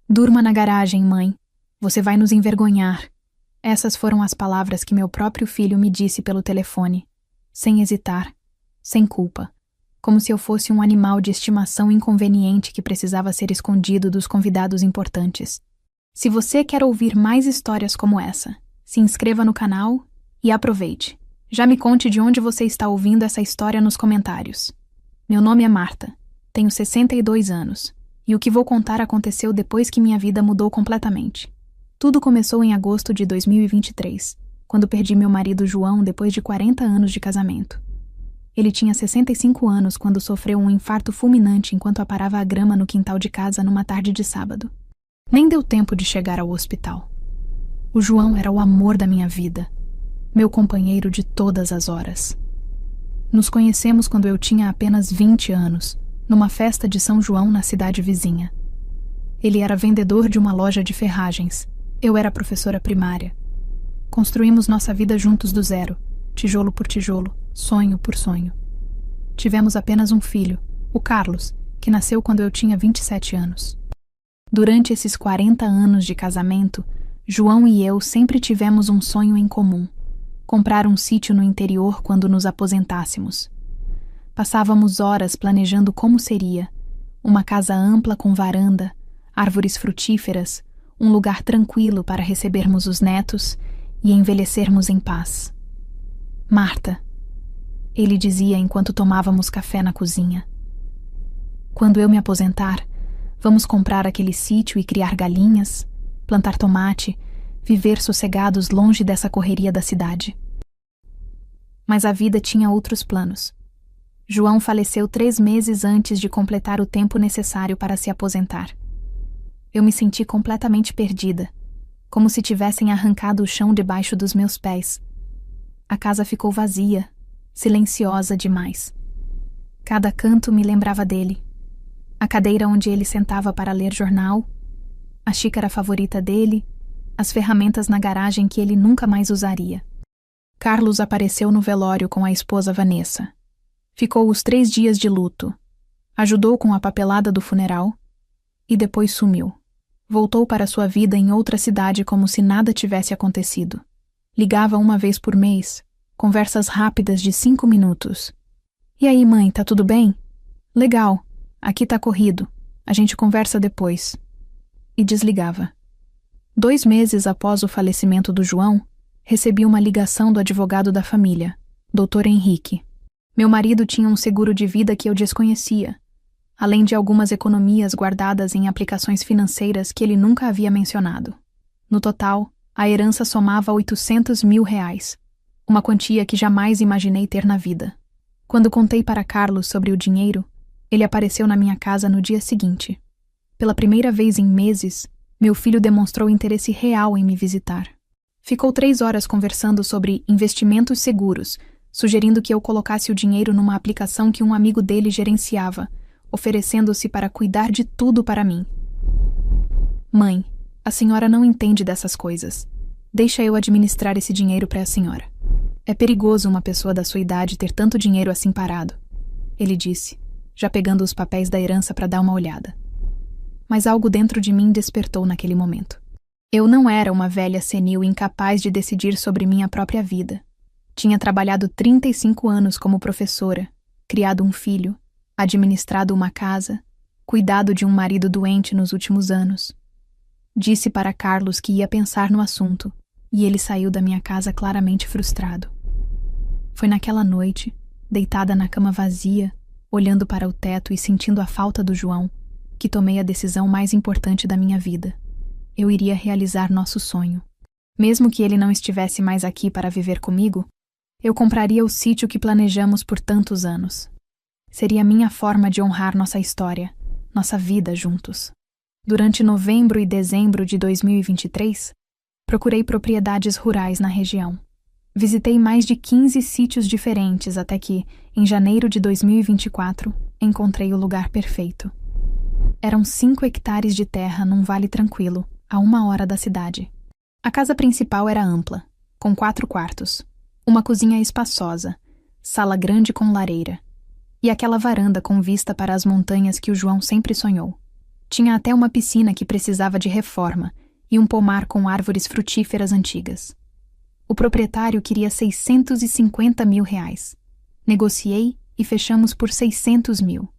Durma na garagem, mãe. Você vai nos envergonhar. Essas foram as palavras que meu próprio filho me disse pelo telefone, sem hesitar, sem culpa, como se eu fosse um animal de estimação inconveniente que precisava ser escondido dos convidados importantes. Se você quer ouvir mais histórias como essa, se inscreva no canal e aproveite. Já me conte de onde você está ouvindo essa história nos comentários. Meu nome é Marta, tenho 62 anos, e o que vou contar aconteceu depois que minha vida mudou completamente. Tudo começou em agosto de 2023, quando perdi meu marido João depois de 40 anos de casamento. Ele tinha 65 anos quando sofreu um infarto fulminante enquanto aparava a grama no quintal de casa numa tarde de sábado. Nem deu tempo de chegar ao hospital. O João era o amor da minha vida, meu companheiro de todas as horas. Nos conhecemos quando eu tinha apenas 20 anos, numa festa de São João na cidade vizinha. Ele era vendedor de uma loja de ferragens. Eu era professora primária. Construímos nossa vida juntos do zero, tijolo por tijolo, sonho por sonho. Tivemos apenas um filho, o Carlos, que nasceu quando eu tinha 27 anos. Durante esses 40 anos de casamento, João e eu sempre tivemos um sonho em comum: comprar um sítio no interior quando nos aposentássemos. Passávamos horas planejando como seria: uma casa ampla com varanda, árvores frutíferas, um lugar tranquilo para recebermos os netos e envelhecermos em paz. Marta, ele dizia enquanto tomávamos café na cozinha. Quando eu me aposentar, vamos comprar aquele sítio e criar galinhas, plantar tomate, viver sossegados longe dessa correria da cidade. Mas a vida tinha outros planos. João faleceu 3 meses antes de completar o tempo necessário para se aposentar. Eu me senti completamente perdida, como se tivessem arrancado o chão debaixo dos meus pés. A casa ficou vazia, silenciosa demais. Cada canto me lembrava dele. A cadeira onde ele sentava para ler jornal, a xícara favorita dele, as ferramentas na garagem que ele nunca mais usaria. Carlos apareceu no velório com a esposa Vanessa. Ficou os 3 dias de luto. Ajudou com a papelada do funeral e depois sumiu. Voltou para sua vida em outra cidade como se nada tivesse acontecido. Ligava uma vez por mês, conversas rápidas de 5 minutos. E aí, mãe, tá tudo bem? Legal, aqui tá corrido, a gente conversa depois. E desligava. 2 meses após o falecimento do João, recebi uma ligação do advogado da família, Dr. Henrique. Meu marido tinha um seguro de vida que eu desconhecia, além de algumas economias guardadas em aplicações financeiras que ele nunca havia mencionado. No total, a herança somava R$800 mil, uma quantia que jamais imaginei ter na vida. Quando contei para Carlos sobre o dinheiro, ele apareceu na minha casa no dia seguinte. Pela primeira vez em meses, meu filho demonstrou interesse real em me visitar. Ficou 3 horas conversando sobre investimentos seguros, sugerindo que eu colocasse o dinheiro numa aplicação que um amigo dele gerenciava, oferecendo-se para cuidar de tudo para mim. Mãe, a senhora não entende dessas coisas. Deixa eu administrar esse dinheiro para a senhora. É perigoso uma pessoa da sua idade ter tanto dinheiro assim parado, ele disse, já pegando os papéis da herança para dar uma olhada. Mas algo dentro de mim despertou naquele momento. Eu não era uma velha senil incapaz de decidir sobre minha própria vida. Tinha trabalhado 35 anos como professora, criado um filho, administrado uma casa, cuidado de um marido doente nos últimos anos. Disse para Carlos que ia pensar no assunto, e ele saiu da minha casa claramente frustrado. Foi naquela noite, deitada na cama vazia, olhando para o teto e sentindo a falta do João, que tomei a decisão mais importante da minha vida. Eu iria realizar nosso sonho. Mesmo que ele não estivesse mais aqui para viver comigo, eu compraria o sítio que planejamos por tantos anos. Seria minha forma de honrar nossa história, nossa vida juntos. Durante novembro e dezembro de 2023, procurei propriedades rurais na região. Visitei mais de 15 sítios diferentes até que, em janeiro de 2024, encontrei o lugar perfeito. Eram 5 hectares de terra num vale tranquilo, a 1 hora da cidade. A casa principal era ampla, com 4 quartos, uma cozinha espaçosa, sala grande com lareira, e aquela varanda com vista para as montanhas que o João sempre sonhou. Tinha até uma piscina que precisava de reforma e um pomar com árvores frutíferas antigas. O proprietário queria R$ 650 mil. Negociei e fechamos por 600 mil.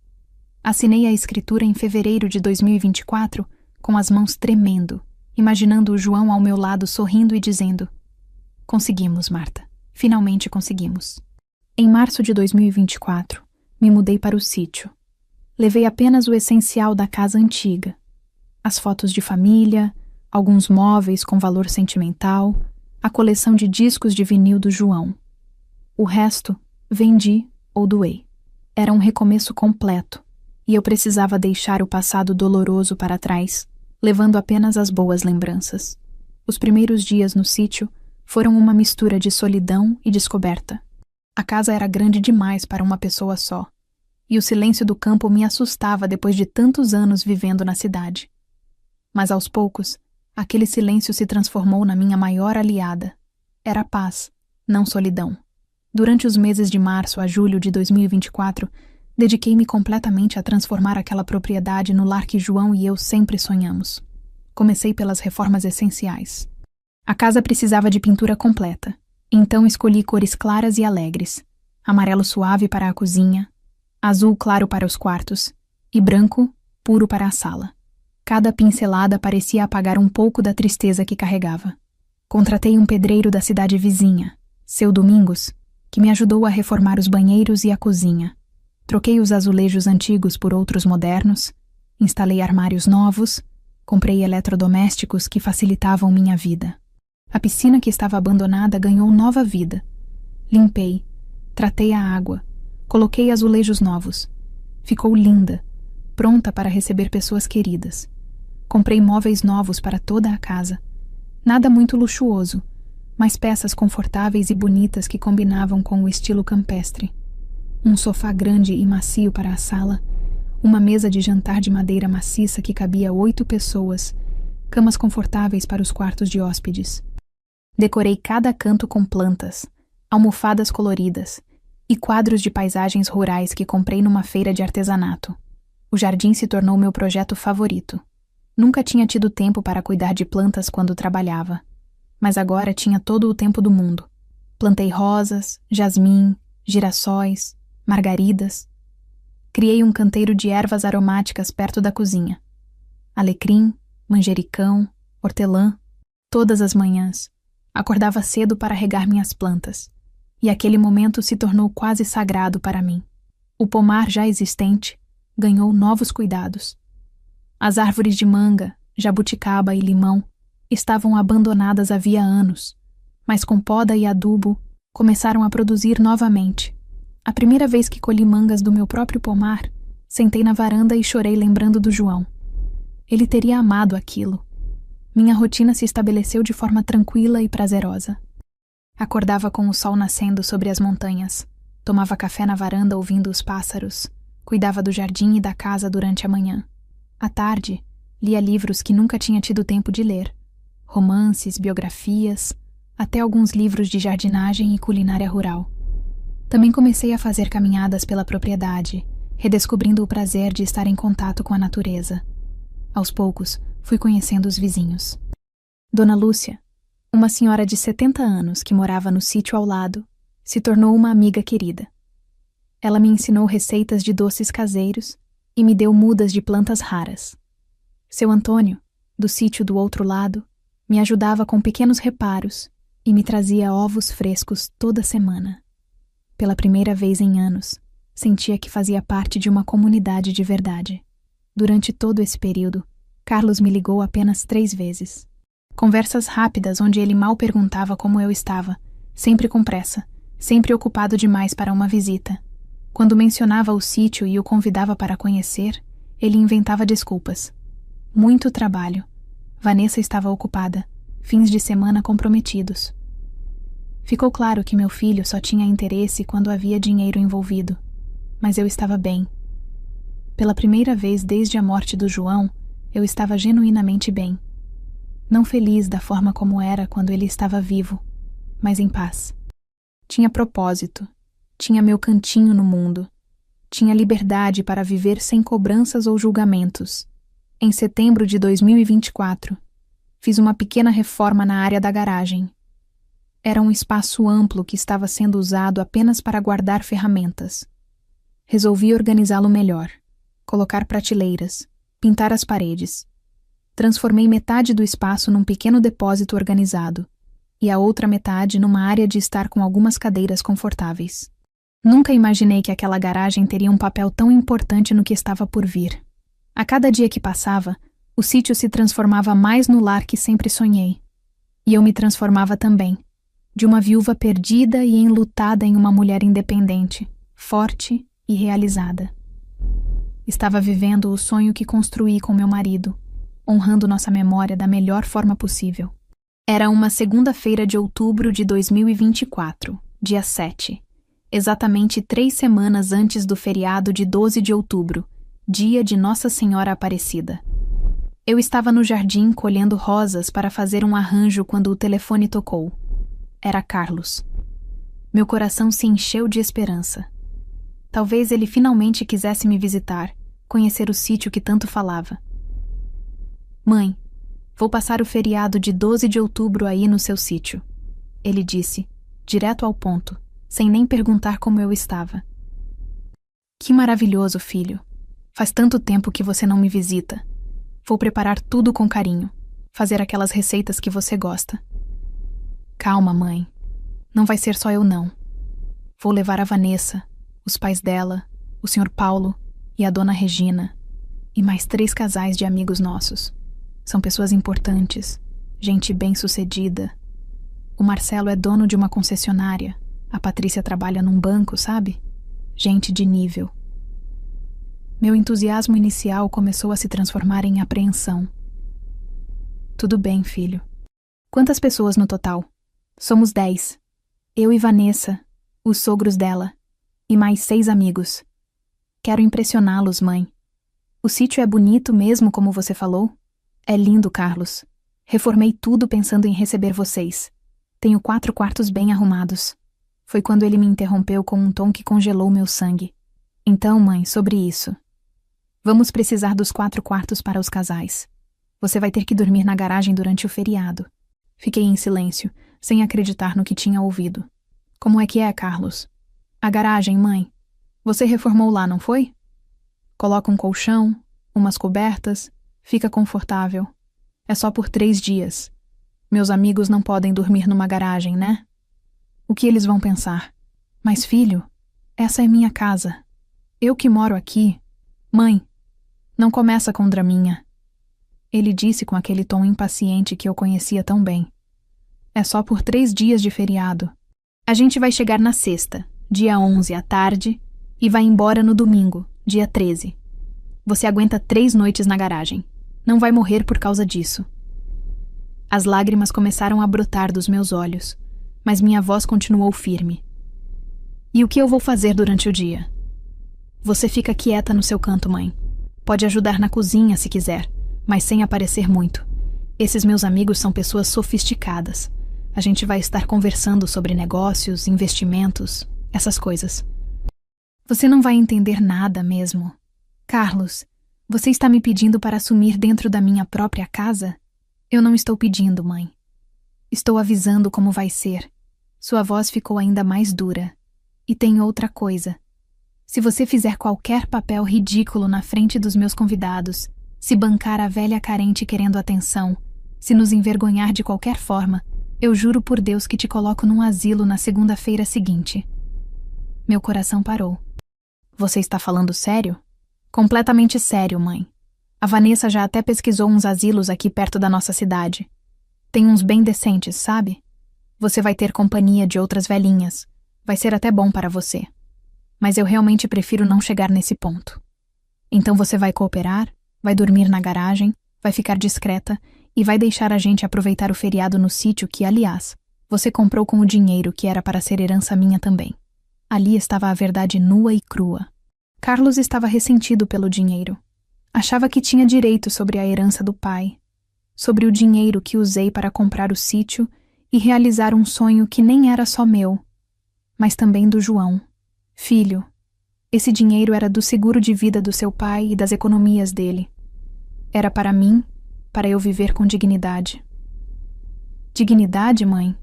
Assinei a escritura em fevereiro de 2024, com as mãos tremendo, imaginando o João ao meu lado sorrindo e dizendo: "Conseguimos, Marta. Finalmente conseguimos." Em março de 2024, me mudei para o sítio. Levei apenas o essencial da casa antiga: as fotos de família, alguns móveis com valor sentimental, a coleção de discos de vinil do João. O resto, vendi ou doei. Era um recomeço completo, e eu precisava deixar o passado doloroso para trás, levando apenas as boas lembranças. Os primeiros dias no sítio foram uma mistura de solidão e descoberta. A casa era grande demais para uma pessoa só, e o silêncio do campo me assustava depois de tantos anos vivendo na cidade. Mas aos poucos, aquele silêncio se transformou na minha maior aliada. Era paz, não solidão. Durante os meses de março a julho de 2024, dediquei-me completamente a transformar aquela propriedade no lar que João e eu sempre sonhamos. Comecei pelas reformas essenciais. A casa precisava de pintura completa, então escolhi cores claras e alegres: amarelo suave para a cozinha, azul claro para os quartos e branco puro para a sala. Cada pincelada parecia apagar um pouco da tristeza que carregava. Contratei um pedreiro da cidade vizinha, seu Domingos, que me ajudou a reformar os banheiros e a cozinha. Troquei os azulejos antigos por outros modernos, instalei armários novos, comprei eletrodomésticos que facilitavam minha vida. A piscina que estava abandonada ganhou nova vida. Limpei, tratei a água, coloquei azulejos novos. Ficou linda, pronta para receber pessoas queridas. Comprei móveis novos para toda a casa. Nada muito luxuoso, mas peças confortáveis e bonitas que combinavam com o estilo campestre. Um sofá grande e macio para a sala, uma mesa de jantar de madeira maciça que cabia 8 pessoas, camas confortáveis para os quartos de hóspedes. Decorei cada canto com plantas, almofadas coloridas e quadros de paisagens rurais que comprei numa feira de artesanato. O jardim se tornou meu projeto favorito. Nunca tinha tido tempo para cuidar de plantas quando trabalhava, mas agora tinha todo o tempo do mundo. Plantei rosas, jasmim, girassóis, margaridas. Criei um canteiro de ervas aromáticas perto da cozinha. Alecrim, manjericão, hortelã. Todas as manhãs, acordava cedo para regar minhas plantas, e aquele momento se tornou quase sagrado para mim. O pomar já existente ganhou novos cuidados. As árvores de manga, jabuticaba e limão estavam abandonadas havia anos, mas com poda e adubo começaram a produzir novamente. A primeira vez que colhi mangas do meu próprio pomar, sentei na varanda e chorei lembrando do João. Ele teria amado aquilo. Minha rotina se estabeleceu de forma tranquila e prazerosa. Acordava com o sol nascendo sobre as montanhas, tomava café na varanda ouvindo os pássaros, cuidava do jardim e da casa durante a manhã. À tarde, lia livros que nunca tinha tido tempo de ler, romances, biografias, até alguns livros de jardinagem e culinária rural. Também comecei a fazer caminhadas pela propriedade, redescobrindo o prazer de estar em contato com a natureza. Aos poucos, fui conhecendo os vizinhos. Dona Lúcia, uma senhora de 70 anos que morava no sítio ao lado, se tornou uma amiga querida. Ela me ensinou receitas de doces caseiros e me deu mudas de plantas raras. Seu Antônio, do sítio do outro lado, me ajudava com pequenos reparos e me trazia ovos frescos toda semana. Pela primeira vez em anos, sentia que fazia parte de uma comunidade de verdade. Durante todo esse período, Carlos me ligou apenas 3 vezes. Conversas rápidas onde ele mal perguntava como eu estava, sempre com pressa, sempre ocupado demais para uma visita. Quando mencionava o sítio e o convidava para conhecer, ele inventava desculpas. Muito trabalho. Vanessa estava ocupada, fins de semana comprometidos. Ficou claro que meu filho só tinha interesse quando havia dinheiro envolvido, mas eu estava bem. Pela primeira vez desde a morte do João, eu estava genuinamente bem. Não feliz da forma como era quando ele estava vivo, mas em paz. Tinha propósito, tinha meu cantinho no mundo, tinha liberdade para viver sem cobranças ou julgamentos. Em setembro de 2024, fiz uma pequena reforma na área da garagem. Era um espaço amplo que estava sendo usado apenas para guardar ferramentas. Resolvi organizá-lo melhor, colocar prateleiras, pintar as paredes. Transformei metade do espaço num pequeno depósito organizado e a outra metade numa área de estar com algumas cadeiras confortáveis. Nunca imaginei que aquela garagem teria um papel tão importante no que estava por vir. A cada dia que passava, o sítio se transformava mais no lar que sempre sonhei. E eu me transformava também, de uma viúva perdida e enlutada em uma mulher independente, forte e realizada. Estava vivendo o sonho que construí com meu marido, honrando nossa memória da melhor forma possível. Era uma segunda-feira de outubro de 2024, dia 7, exatamente 3 semanas antes do feriado de 12 de outubro, dia de Nossa Senhora Aparecida. Eu estava no jardim colhendo rosas para fazer um arranjo quando o telefone tocou. Era Carlos. Meu coração se encheu de esperança. Talvez ele finalmente quisesse me visitar, conhecer o sítio que tanto falava. Mãe, vou passar o feriado de 12 de outubro aí no seu sítio, ele disse, direto ao ponto, sem nem perguntar como eu estava. Que maravilhoso, filho. Faz tanto tempo que você não me visita. Vou preparar tudo com carinho, fazer aquelas receitas que você gosta. Calma, mãe. Não vai ser só eu, não. Vou levar a Vanessa, os pais dela, o Sr. Paulo e a Dona Regina, e mais 3 casais de amigos nossos. São pessoas importantes, gente bem-sucedida. O Marcelo é dono de uma concessionária, a Patrícia trabalha num banco, sabe? Gente de nível. Meu entusiasmo inicial começou a se transformar em apreensão. Tudo bem, filho. Quantas pessoas no total? Somos 10. Eu e Vanessa, os sogros dela, e mais 6 amigos. Quero impressioná-los, mãe. O sítio é bonito mesmo, como você falou? É lindo, Carlos. Reformei tudo pensando em receber vocês. Tenho 4 quartos bem arrumados. Foi quando ele me interrompeu com um tom que congelou meu sangue. Então, mãe, sobre isso. Vamos precisar dos 4 quartos para os casais. Você vai ter que dormir na garagem durante o feriado. Fiquei em silêncio, sem acreditar no que tinha ouvido. Como é que é, Carlos? A garagem, mãe. Você reformou lá, não foi? Coloca um colchão, umas cobertas, fica confortável. É só por 3 dias. Meus amigos não podem dormir numa garagem, né? O que eles vão pensar? Mas, filho, essa é minha casa. Eu que moro aqui. Mãe, não começa com draminha. Ele disse com aquele tom impaciente que eu conhecia tão bem. É só por 3 dias de feriado. A gente vai chegar na sexta, dia 11 à tarde, e vai embora no domingo, dia 13. Você aguenta 3 noites na garagem. Não vai morrer por causa disso. As lágrimas começaram a brotar dos meus olhos, mas minha voz continuou firme. E o que eu vou fazer durante o dia? Você fica quieta no seu canto, mãe. Pode ajudar na cozinha se quiser, mas sem aparecer muito. Esses meus amigos são pessoas sofisticadas. A gente vai estar conversando sobre negócios, investimentos, essas coisas. Você não vai entender nada mesmo. Carlos, você está me pedindo para assumir dentro da minha própria casa? Eu não estou pedindo, mãe. Estou avisando como vai ser. Sua voz ficou ainda mais dura. E tem outra coisa. Se você fizer qualquer papel ridículo na frente dos meus convidados, se bancar a velha carente querendo atenção, se nos envergonhar de qualquer forma, eu juro por Deus que te coloco num asilo na segunda-feira seguinte. Meu coração parou. Você está falando sério? Completamente sério, mãe. A Vanessa já até pesquisou uns asilos aqui perto da nossa cidade. Tem uns bem decentes, sabe? Você vai ter companhia de outras velhinhas. Vai ser até bom para você. Mas eu realmente prefiro não chegar nesse ponto. Então você vai cooperar, vai dormir na garagem, vai ficar discreta e vai deixar a gente aproveitar o feriado no sítio que, aliás, você comprou com o dinheiro que era para ser herança minha também. Ali estava a verdade nua e crua. Carlos estava ressentido pelo dinheiro. Achava que tinha direito sobre a herança do pai, sobre o dinheiro que usei para comprar o sítio e realizar um sonho que nem era só meu, mas também do João. Filho, esse dinheiro era do seguro de vida do seu pai e das economias dele. Era para mim, para eu viver com dignidade. Dignidade, mãe?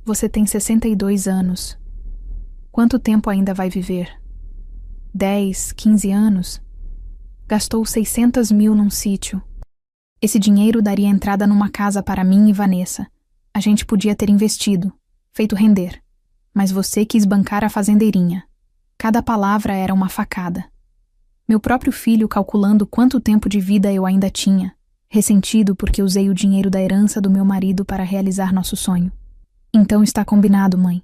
Você tem 62 anos. Quanto tempo ainda vai viver? 10, 15 anos? Gastou 600 mil num sítio. Esse dinheiro daria entrada numa casa para mim e Vanessa. A gente podia ter investido, feito render. Mas você quis bancar a fazendeirinha. Cada palavra era uma facada. Meu próprio filho calculando quanto tempo de vida eu ainda tinha, ressentido porque usei o dinheiro da herança do meu marido para realizar nosso sonho. Então está combinado, mãe.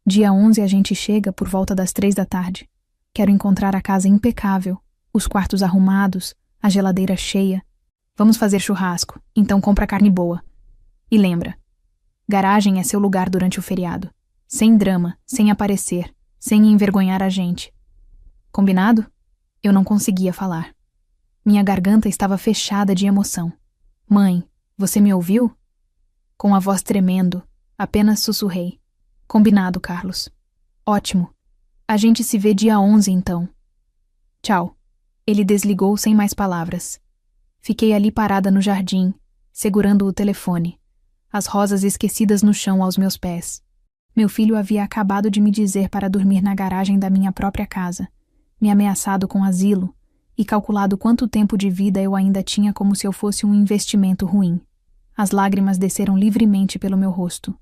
Dia 11 a gente chega por volta das 3 da tarde. Quero encontrar a casa impecável, os quartos arrumados, a geladeira cheia. Vamos fazer churrasco, então compra carne boa. E lembra, garagem é seu lugar durante o feriado. Sem drama, sem aparecer, sem envergonhar a gente. Combinado? Eu não conseguia falar. Minha garganta estava fechada de emoção. Mãe, você me ouviu? Com a voz tremendo, apenas sussurrei. Combinado, Carlos. Ótimo. A gente se vê dia 11, então. Tchau. Ele desligou sem mais palavras. Fiquei ali parada no jardim, segurando o telefone, as rosas esquecidas no chão aos meus pés. Meu filho havia acabado de me dizer para dormir na garagem da minha própria casa, me ameaçado com asilo e calculado quanto tempo de vida eu ainda tinha como se eu fosse um investimento ruim. As lágrimas desceram livremente pelo meu rosto.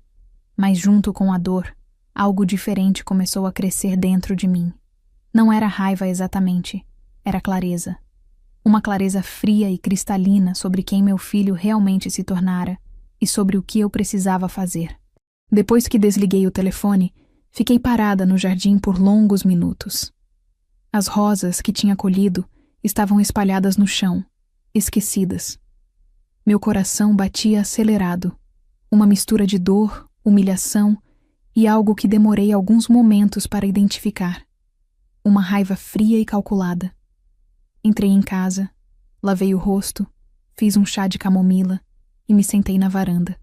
Mas junto com a dor, algo diferente começou a crescer dentro de mim. Não era raiva exatamente, era clareza. Uma clareza fria e cristalina sobre quem meu filho realmente se tornara e sobre o que eu precisava fazer. Depois que desliguei o telefone, fiquei parada no jardim por longos minutos. As rosas que tinha colhido estavam espalhadas no chão, esquecidas. Meu coração batia acelerado, uma mistura de dor, humilhação e algo que demorei alguns momentos para identificar. Uma raiva fria e calculada. Entrei em casa, lavei o rosto, fiz um chá de camomila e me sentei na varanda.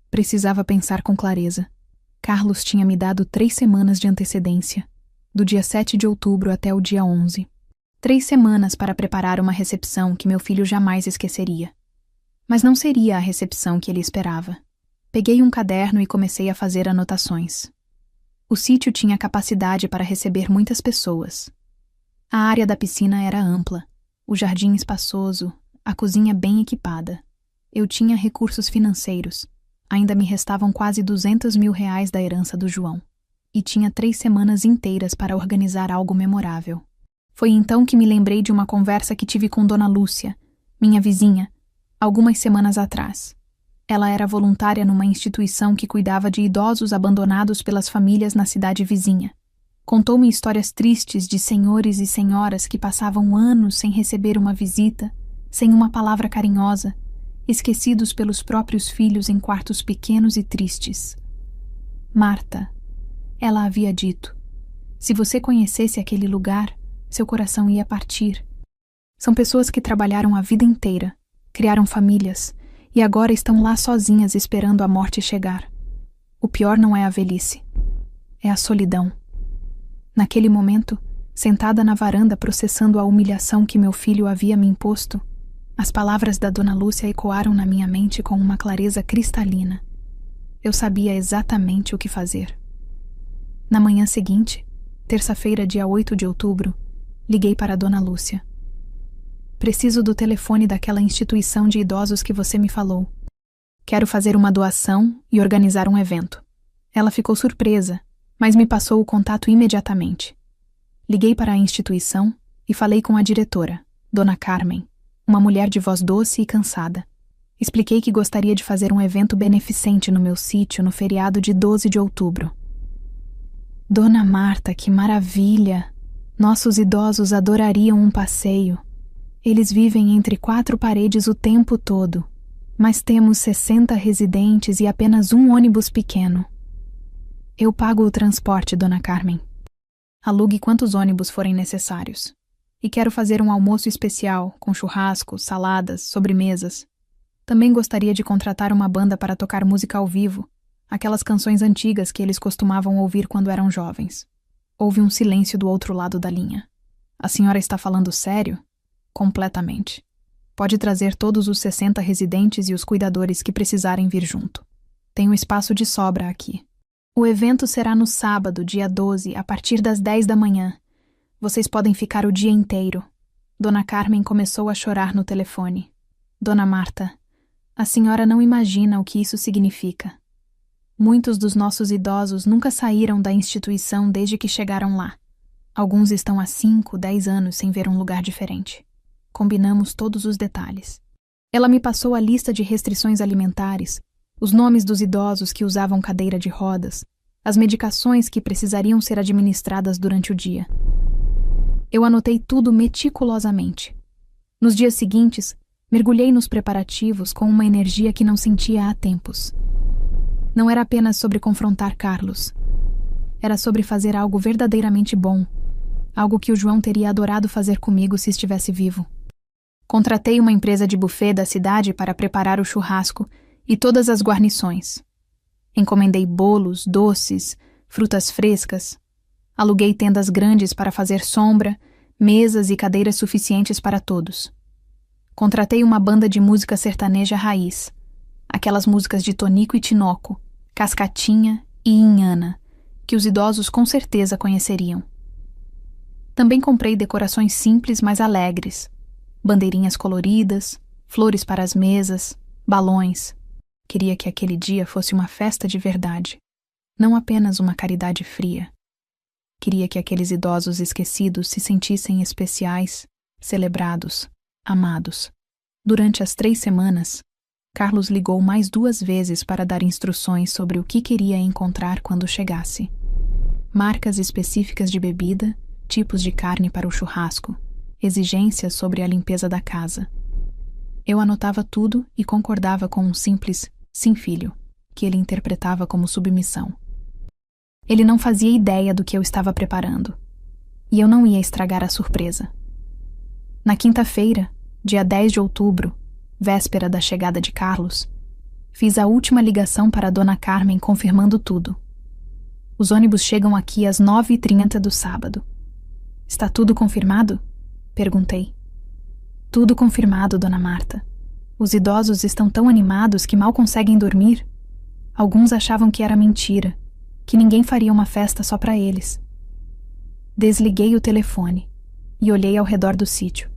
Precisava pensar com clareza. Carlos tinha me dado 3 semanas de antecedência, do dia 7 de outubro até o dia 11. 3 semanas para preparar uma recepção que meu filho jamais esqueceria. Mas não seria a recepção que ele esperava. Peguei um caderno e comecei a fazer anotações. O sítio tinha capacidade para receber muitas pessoas. A área da piscina era ampla, o jardim espaçoso, a cozinha bem equipada. Eu tinha recursos financeiros. Ainda me restavam quase 200 mil reais da herança do João. E tinha 3 semanas inteiras para organizar algo memorável. Foi então que me lembrei de uma conversa que tive com Dona Lúcia, minha vizinha, algumas semanas atrás. Ela era voluntária numa instituição que cuidava de idosos abandonados pelas famílias na cidade vizinha. Contou-me histórias tristes de senhores e senhoras que passavam anos sem receber uma visita, sem uma palavra carinhosa, esquecidos pelos próprios filhos em quartos pequenos e tristes. Marta, ela havia dito, se você conhecesse aquele lugar, seu coração ia partir. São pessoas que trabalharam a vida inteira, criaram famílias e agora estão lá sozinhas esperando a morte chegar. O pior não é a velhice, é a solidão. Naquele momento, sentada na varanda processando a humilhação que meu filho havia me imposto, as palavras da Dona Lúcia ecoaram na minha mente com uma clareza cristalina. Eu sabia exatamente o que fazer. Na manhã seguinte, terça-feira, dia 8 de outubro, liguei para a Dona Lúcia. Preciso do telefone daquela instituição de idosos que você me falou. Quero fazer uma doação e organizar um evento. Ela ficou surpresa, mas me passou o contato imediatamente. Liguei para a instituição e falei com a diretora, Dona Carmen, uma mulher de voz doce e cansada. Expliquei que gostaria de fazer um evento beneficente no meu sítio no feriado de 12 de outubro. Dona Marta, que maravilha! Nossos idosos adorariam um passeio. Eles vivem entre 4 paredes o tempo todo, mas temos 60 residentes e apenas um ônibus pequeno. Eu pago o transporte, Dona Carmen. Alugue quantos ônibus forem necessários. E quero fazer um almoço especial, com churrasco, saladas, sobremesas. Também gostaria de contratar uma banda para tocar música ao vivo, aquelas canções antigas que eles costumavam ouvir quando eram jovens. Houve um silêncio do outro lado da linha. A senhora está falando sério? Completamente. Pode trazer todos os 60 residentes e os cuidadores que precisarem vir junto. Tenho espaço de sobra aqui. O evento será no sábado, dia 12, a partir das 10 da manhã. Vocês podem ficar o dia inteiro. Dona Carmen começou a chorar no telefone. Dona Marta, a senhora não imagina o que isso significa. Muitos dos nossos idosos nunca saíram da instituição desde que chegaram lá. Alguns estão há 5, 10 anos sem ver um lugar diferente. Combinamos todos os detalhes. Ela me passou a lista de restrições alimentares, os nomes dos idosos que usavam cadeira de rodas, as medicações que precisariam ser administradas durante o dia. Eu anotei tudo meticulosamente. Nos dias seguintes, mergulhei nos preparativos com uma energia que não sentia há tempos. Não era apenas sobre confrontar Carlos. Era sobre fazer algo verdadeiramente bom, algo que o João teria adorado fazer comigo se estivesse vivo. Contratei uma empresa de buffet da cidade para preparar o churrasco e todas as guarnições. Encomendei bolos, doces, frutas frescas. Aluguei tendas grandes para fazer sombra, mesas e cadeiras suficientes para todos. Contratei uma banda de música sertaneja raiz, aquelas músicas de Tonico e Tinoco, Cascatinha e Inhana, que os idosos com certeza conheceriam. Também comprei decorações simples, mas alegres, bandeirinhas coloridas, flores para as mesas, balões. Queria que aquele dia fosse uma festa de verdade, não apenas uma caridade fria. Queria que aqueles idosos esquecidos se sentissem especiais, celebrados, amados. Durante as 3 semanas, Carlos ligou mais 2 vezes para dar instruções sobre o que queria encontrar quando chegasse. Marcas específicas de bebida, tipos de carne para o churrasco, exigências sobre a limpeza da casa. Eu anotava tudo e concordava com um simples "sim, filho", que ele interpretava como submissão. Ele não fazia ideia do que eu estava preparando, e eu não ia estragar a surpresa. Na quinta-feira, dia 10 de outubro, véspera da chegada de Carlos, fiz a última ligação para a Dona Carmen confirmando tudo. Os ônibus chegam aqui às 9h30 do sábado. Está tudo confirmado? Perguntei. Tudo confirmado, Dona Marta. Os idosos estão tão animados que mal conseguem dormir. Alguns achavam que era mentira, que ninguém faria uma festa só para eles. Desliguei o telefone e olhei ao redor do sítio.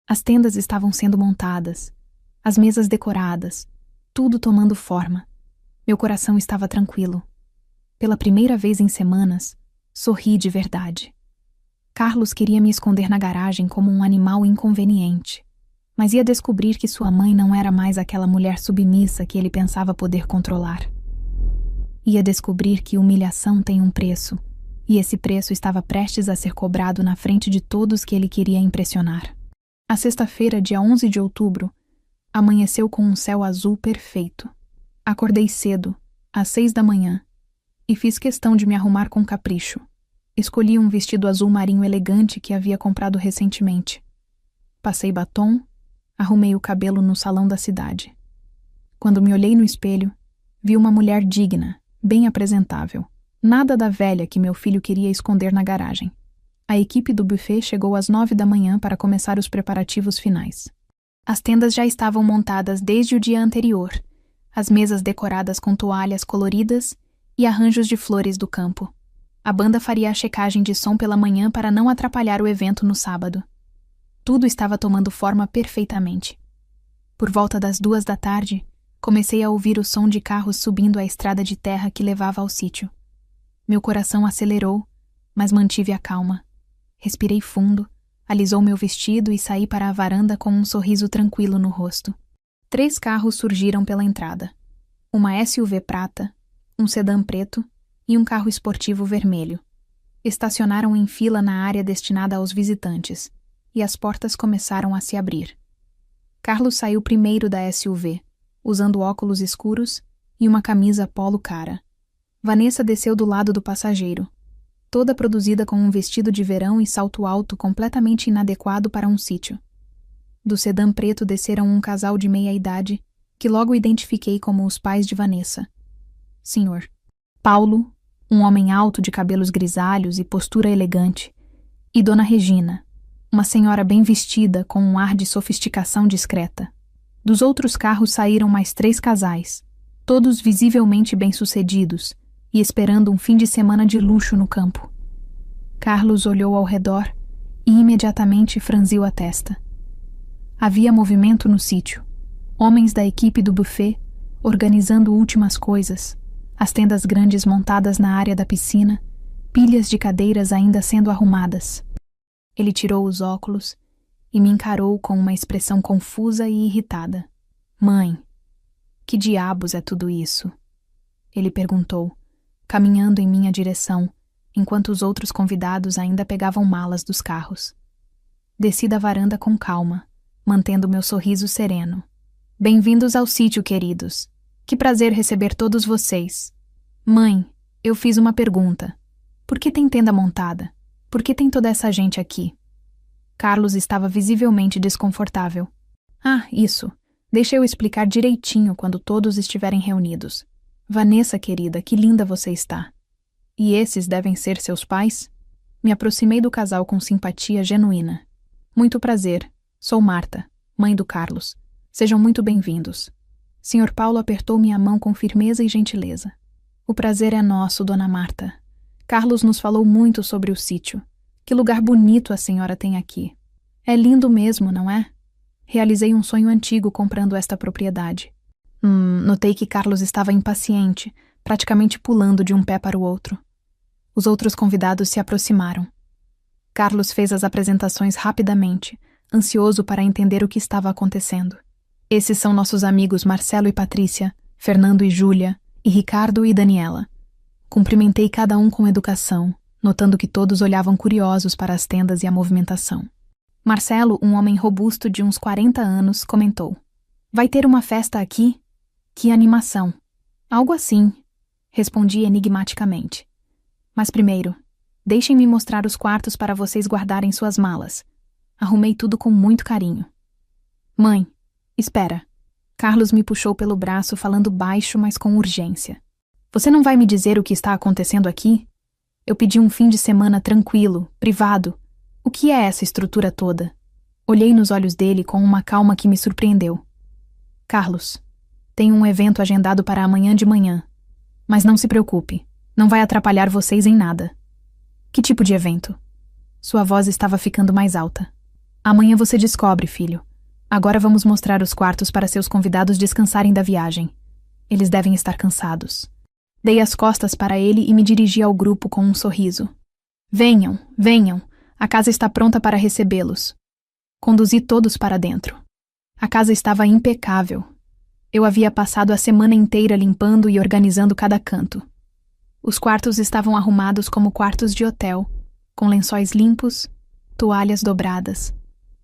As tendas estavam sendo montadas, as mesas decoradas, tudo tomando forma. Meu coração estava tranquilo. Pela primeira vez em semanas, sorri de verdade. Carlos queria me esconder na garagem como um animal inconveniente, mas ia descobrir que sua mãe não era mais aquela mulher submissa que ele pensava poder controlar. Ia descobrir que humilhação tem um preço, e esse preço estava prestes a ser cobrado na frente de todos que ele queria impressionar. A sexta-feira, dia 11 de outubro, amanheceu com um céu azul perfeito. Acordei cedo, às 6 da manhã, e fiz questão de me arrumar com capricho. Escolhi um vestido azul marinho elegante que havia comprado recentemente. Passei batom, arrumei o cabelo no salão da cidade. Quando me olhei no espelho, vi uma mulher digna, bem apresentável. Nada da velha que meu filho queria esconder na garagem. A equipe do buffet chegou às 9 da manhã para começar os preparativos finais. As tendas já estavam montadas desde o dia anterior, as mesas decoradas com toalhas coloridas e arranjos de flores do campo. A banda faria a checagem de som pela manhã para não atrapalhar o evento no sábado. Tudo estava tomando forma perfeitamente. Por volta das 2 da tarde, comecei a ouvir o som de carros subindo a estrada de terra que levava ao sítio. Meu coração acelerou, mas mantive a calma. Respirei fundo, alisou meu vestido e saí para a varanda com um sorriso tranquilo no rosto. 3 carros surgiram pela entrada. Uma SUV prata, um sedã preto e um carro esportivo vermelho. Estacionaram em fila na área destinada aos visitantes, e as portas começaram a se abrir. Carlos saiu primeiro da SUV, usando óculos escuros e uma camisa polo cara. Vanessa desceu do lado do passageiro, toda produzida com um vestido de verão e salto alto completamente inadequado para um sítio. Do sedã preto desceram um casal de meia-idade, que logo identifiquei como os pais de Vanessa. Sr. Paulo, um homem alto de cabelos grisalhos e postura elegante, e Dona Regina, Uma senhora bem vestida, com um ar de sofisticação discreta. Dos outros carros saíram mais 3 casais, todos visivelmente bem-sucedidos e esperando um fim de semana de luxo no campo. Carlos olhou ao redor e imediatamente franziu a testa. Havia movimento no sítio. Homens da equipe do buffet organizando últimas coisas, as tendas grandes montadas na área da piscina, pilhas de cadeiras ainda sendo arrumadas. Ele tirou os óculos e me encarou com uma expressão confusa e irritada. Mãe, que diabos é tudo isso? Ele perguntou, caminhando em minha direção, enquanto os outros convidados ainda pegavam malas dos carros. Desci da varanda com calma, mantendo meu sorriso sereno. Bem-vindos ao sítio, queridos. Que prazer receber todos vocês. Mãe, eu fiz uma pergunta. Por que tem tenda montada? Por que tem toda essa gente aqui? Carlos estava visivelmente desconfortável. Ah, isso. Deixa eu explicar direitinho quando todos estiverem reunidos. Vanessa, querida, que linda você está. E esses devem ser seus pais? Me aproximei do casal com simpatia genuína. Muito prazer. Sou Marta, mãe do Carlos. Sejam muito bem-vindos. Sr. Paulo apertou minha mão com firmeza e gentileza. O prazer é nosso, Dona Marta. Carlos nos falou muito sobre o sítio. Que lugar bonito a senhora tem aqui. É lindo mesmo, não é? Realizei um sonho antigo comprando esta propriedade. Notei que Carlos estava impaciente, praticamente pulando de um pé para o outro. Os outros convidados se aproximaram. Carlos fez as apresentações rapidamente, ansioso para entender o que estava acontecendo. Esses são nossos amigos Marcelo e Patrícia, Fernando e Júlia, e Ricardo e Daniela. Cumprimentei cada um com educação, notando que todos olhavam curiosos para as tendas e a movimentação. Marcelo, um homem robusto de uns 40 anos, comentou. Vai ter uma festa aqui? Que animação! Algo assim, respondi enigmaticamente. Mas primeiro, deixem-me mostrar os quartos para vocês guardarem suas malas. Arrumei tudo com muito carinho. Mãe, espera. Carlos me puxou pelo braço, falando baixo, mas com urgência. Você não vai me dizer o que está acontecendo aqui? Eu pedi um fim de semana tranquilo, privado. O que é essa estrutura toda? Olhei nos olhos dele com uma calma que me surpreendeu. Carlos, tenho um evento agendado para amanhã de manhã. Mas não se preocupe, não vai atrapalhar vocês em nada. Que tipo de evento? Sua voz estava ficando mais alta. Amanhã você descobre, filho. Agora vamos mostrar os quartos para seus convidados descansarem da viagem. Eles devem estar cansados. Dei as costas para ele e me dirigi ao grupo com um sorriso. Venham, venham. A casa está pronta para recebê-los. Conduzi todos para dentro. A casa estava impecável. Eu havia passado a semana inteira limpando e organizando cada canto. Os quartos estavam arrumados como quartos de hotel, com lençóis limpos, toalhas dobradas,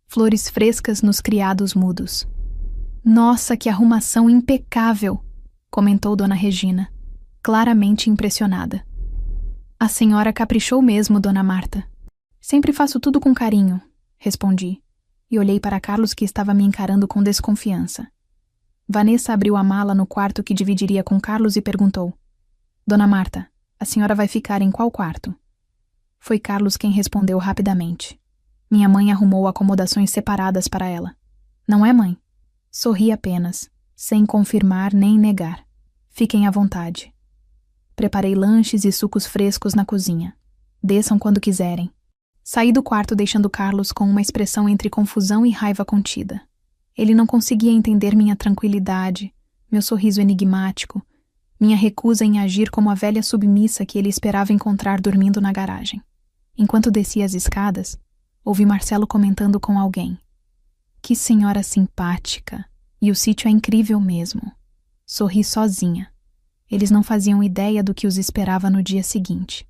flores frescas nos criados mudos. Nossa, que arrumação impecável! Comentou Dona Regina, claramente impressionada. A senhora caprichou mesmo, Dona Marta. Sempre faço tudo com carinho, respondi, e olhei para Carlos que estava me encarando com desconfiança. Vanessa abriu a mala no quarto que dividiria com Carlos e perguntou. Dona Marta, a senhora vai ficar em qual quarto? Foi Carlos quem respondeu rapidamente. Minha mãe arrumou acomodações separadas para ela. Não é, mãe? Sorri apenas, sem confirmar nem negar. Fiquem à vontade. Preparei lanches e sucos frescos na cozinha. Desçam quando quiserem. Saí do quarto deixando Carlos com uma expressão entre confusão e raiva contida. Ele não conseguia entender minha tranquilidade, meu sorriso enigmático, minha recusa em agir como a velha submissa que ele esperava encontrar dormindo na garagem. Enquanto descia as escadas, ouvi Marcelo comentando com alguém. Que senhora simpática! E o sítio é incrível mesmo. Sorri sozinha. Eles não faziam ideia do que os esperava no dia seguinte.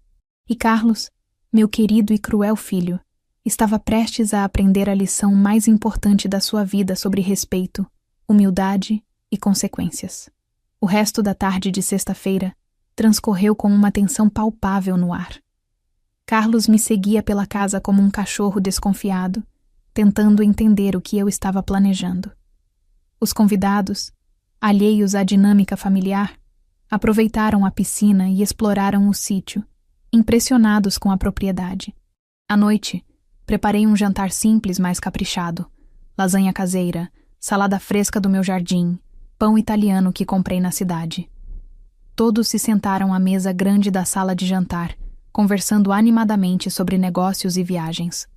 E Carlos, meu querido e cruel filho, estava prestes a aprender a lição mais importante da sua vida sobre respeito, humildade e consequências. O resto da tarde de sexta-feira transcorreu com uma tensão palpável no ar. Carlos me seguia pela casa como um cachorro desconfiado, tentando entender o que eu estava planejando. Os convidados, alheios à dinâmica familiar, aproveitaram a piscina e exploraram o sítio, impressionados com a propriedade. À noite, Preparei um jantar simples, mas caprichado. Lasanha caseira, salada fresca do meu jardim, pão italiano que comprei na cidade. Todos se sentaram à mesa grande da sala de jantar, conversando animadamente sobre negócios e viagens.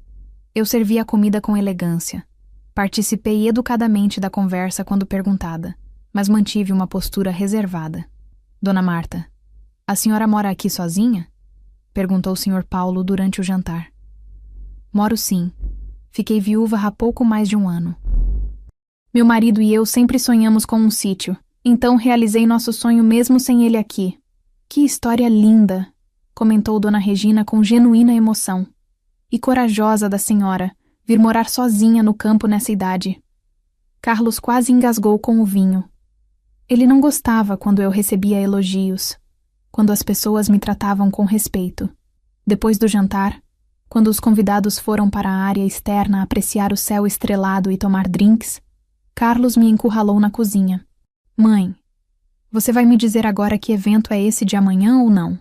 Eu servi a comida com elegância. Participei educadamente da conversa quando perguntada, mas mantive uma postura reservada. Dona Marta, a senhora mora aqui sozinha? Perguntou o Sr. Paulo durante o jantar. Moro sim. Fiquei viúva há pouco mais de um ano. Meu marido e eu sempre sonhamos com um sítio, então realizei nosso sonho mesmo sem ele aqui. Que história linda! Comentou Dona Regina com genuína emoção. E corajosa da senhora, vir morar sozinha no campo nessa idade. Carlos quase engasgou com o vinho. Ele não gostava quando eu recebia elogios, quando as pessoas me tratavam com respeito. Depois do jantar, quando os convidados foram para a área externa apreciar o céu estrelado e tomar drinks, Carlos me encurralou na cozinha. Mãe, você vai me dizer agora que evento é esse de amanhã ou não?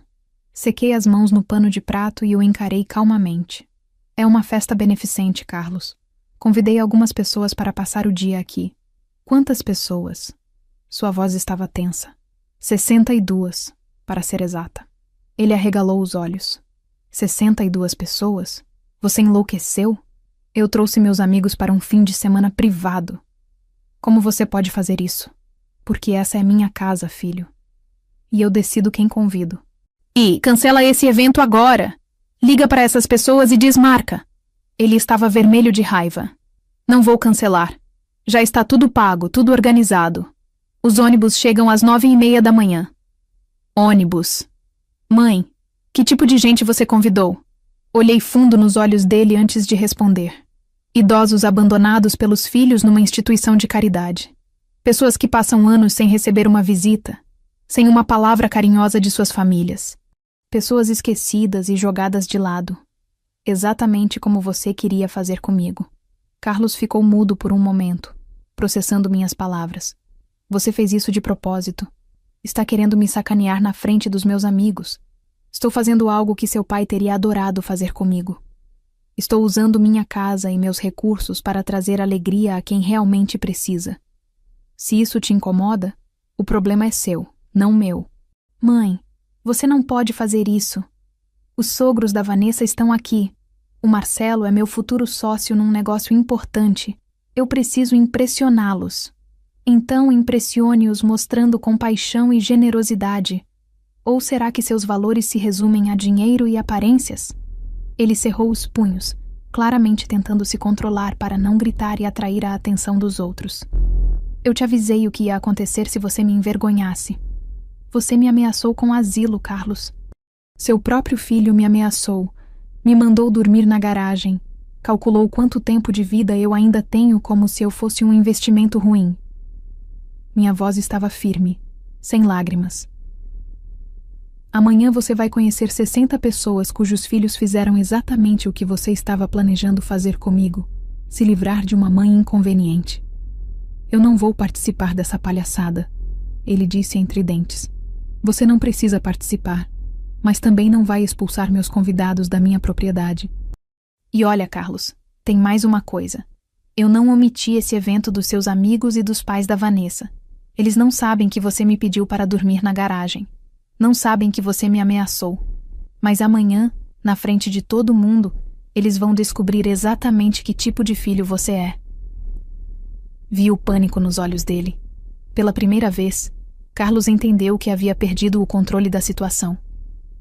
Sequei as mãos no pano de prato e o encarei calmamente. É uma festa beneficente, Carlos. Convidei algumas pessoas para passar o dia aqui. Quantas pessoas? Sua voz estava tensa. 62, para ser exata. Ele arregalou os olhos. 62 pessoas? Você enlouqueceu? Eu trouxe meus amigos para um fim de semana privado. Como você pode fazer isso? Porque essa é minha casa, filho. E eu decido quem convido. E cancela esse evento agora! Liga para essas pessoas e desmarca. Ele estava vermelho de raiva. Não vou cancelar. Já está tudo pago, tudo organizado. Os ônibus chegam às 9h30 da manhã. Ônibus. Mãe, que tipo de gente você convidou? Olhei fundo nos olhos dele antes de responder. Idosos abandonados pelos filhos numa instituição de caridade. Pessoas que passam anos sem receber uma visita, sem uma palavra carinhosa de suas famílias. Pessoas esquecidas e jogadas de lado. Exatamente como você queria fazer comigo. Carlos ficou mudo por um momento, processando minhas palavras. Você fez isso de propósito. Está querendo me sacanear na frente dos meus amigos. Estou fazendo algo que seu pai teria adorado fazer comigo. Estou usando minha casa e meus recursos para trazer alegria a quem realmente precisa. Se isso te incomoda, o problema é seu, não meu. Mãe, você não pode fazer isso. Os sogros da Vanessa estão aqui. O Marcelo é meu futuro sócio num negócio importante. Eu preciso impressioná-los. Então impressione-os mostrando compaixão e generosidade. Ou será que seus valores se resumem a dinheiro e aparências? Ele cerrou os punhos, claramente tentando se controlar para não gritar e atrair a atenção dos outros. Eu te avisei o que ia acontecer se você me envergonhasse. Você me ameaçou com asilo, Carlos. Seu próprio filho me ameaçou, me mandou dormir na garagem, calculou quanto tempo de vida eu ainda tenho como se eu fosse um investimento ruim. Minha voz estava firme, sem lágrimas. Amanhã você vai conhecer 60 pessoas cujos filhos fizeram exatamente o que você estava planejando fazer comigo, se livrar de uma mãe inconveniente. Eu não vou participar dessa palhaçada, ele disse entre dentes. Você não precisa participar, mas também não vai expulsar meus convidados da minha propriedade. E olha, Carlos, tem mais uma coisa. Eu não omiti esse evento dos seus amigos e dos pais da Vanessa. Eles não sabem que você me pediu para dormir na garagem. Não sabem que você me ameaçou. Mas amanhã, na frente de todo mundo, eles vão descobrir exatamente que tipo de filho você é. Vi o pânico nos olhos dele. Pela primeira vez, Carlos entendeu que havia perdido o controle da situação.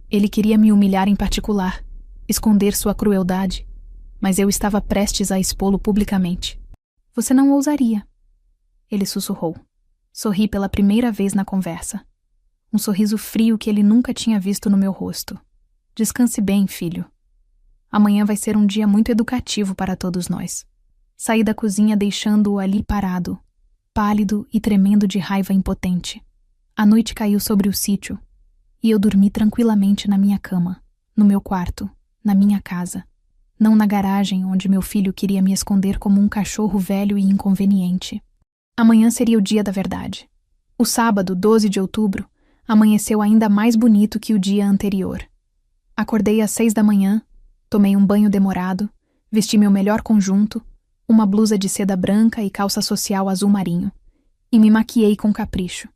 Ele queria me humilhar em particular, esconder sua crueldade, mas eu estava prestes a expô-lo publicamente. Você não ousaria. Ele sussurrou. Sorri pela primeira vez na conversa. Um sorriso frio que ele nunca tinha visto no meu rosto. Descanse bem, filho. Amanhã vai ser um dia muito educativo para todos nós. Saí da cozinha deixando-o ali parado, pálido e tremendo de raiva impotente. A noite caiu sobre o sítio, e eu dormi tranquilamente na minha cama, no meu quarto, na minha casa. Não na garagem onde meu filho queria me esconder como um cachorro velho e inconveniente. Amanhã seria o dia da verdade. O sábado, 12 de outubro, amanheceu ainda mais bonito que o dia anterior. Acordei às 6 da manhã, tomei um banho demorado, Vesti meu melhor conjunto, uma blusa de seda branca e calça social azul marinho, e me maquiei com capricho.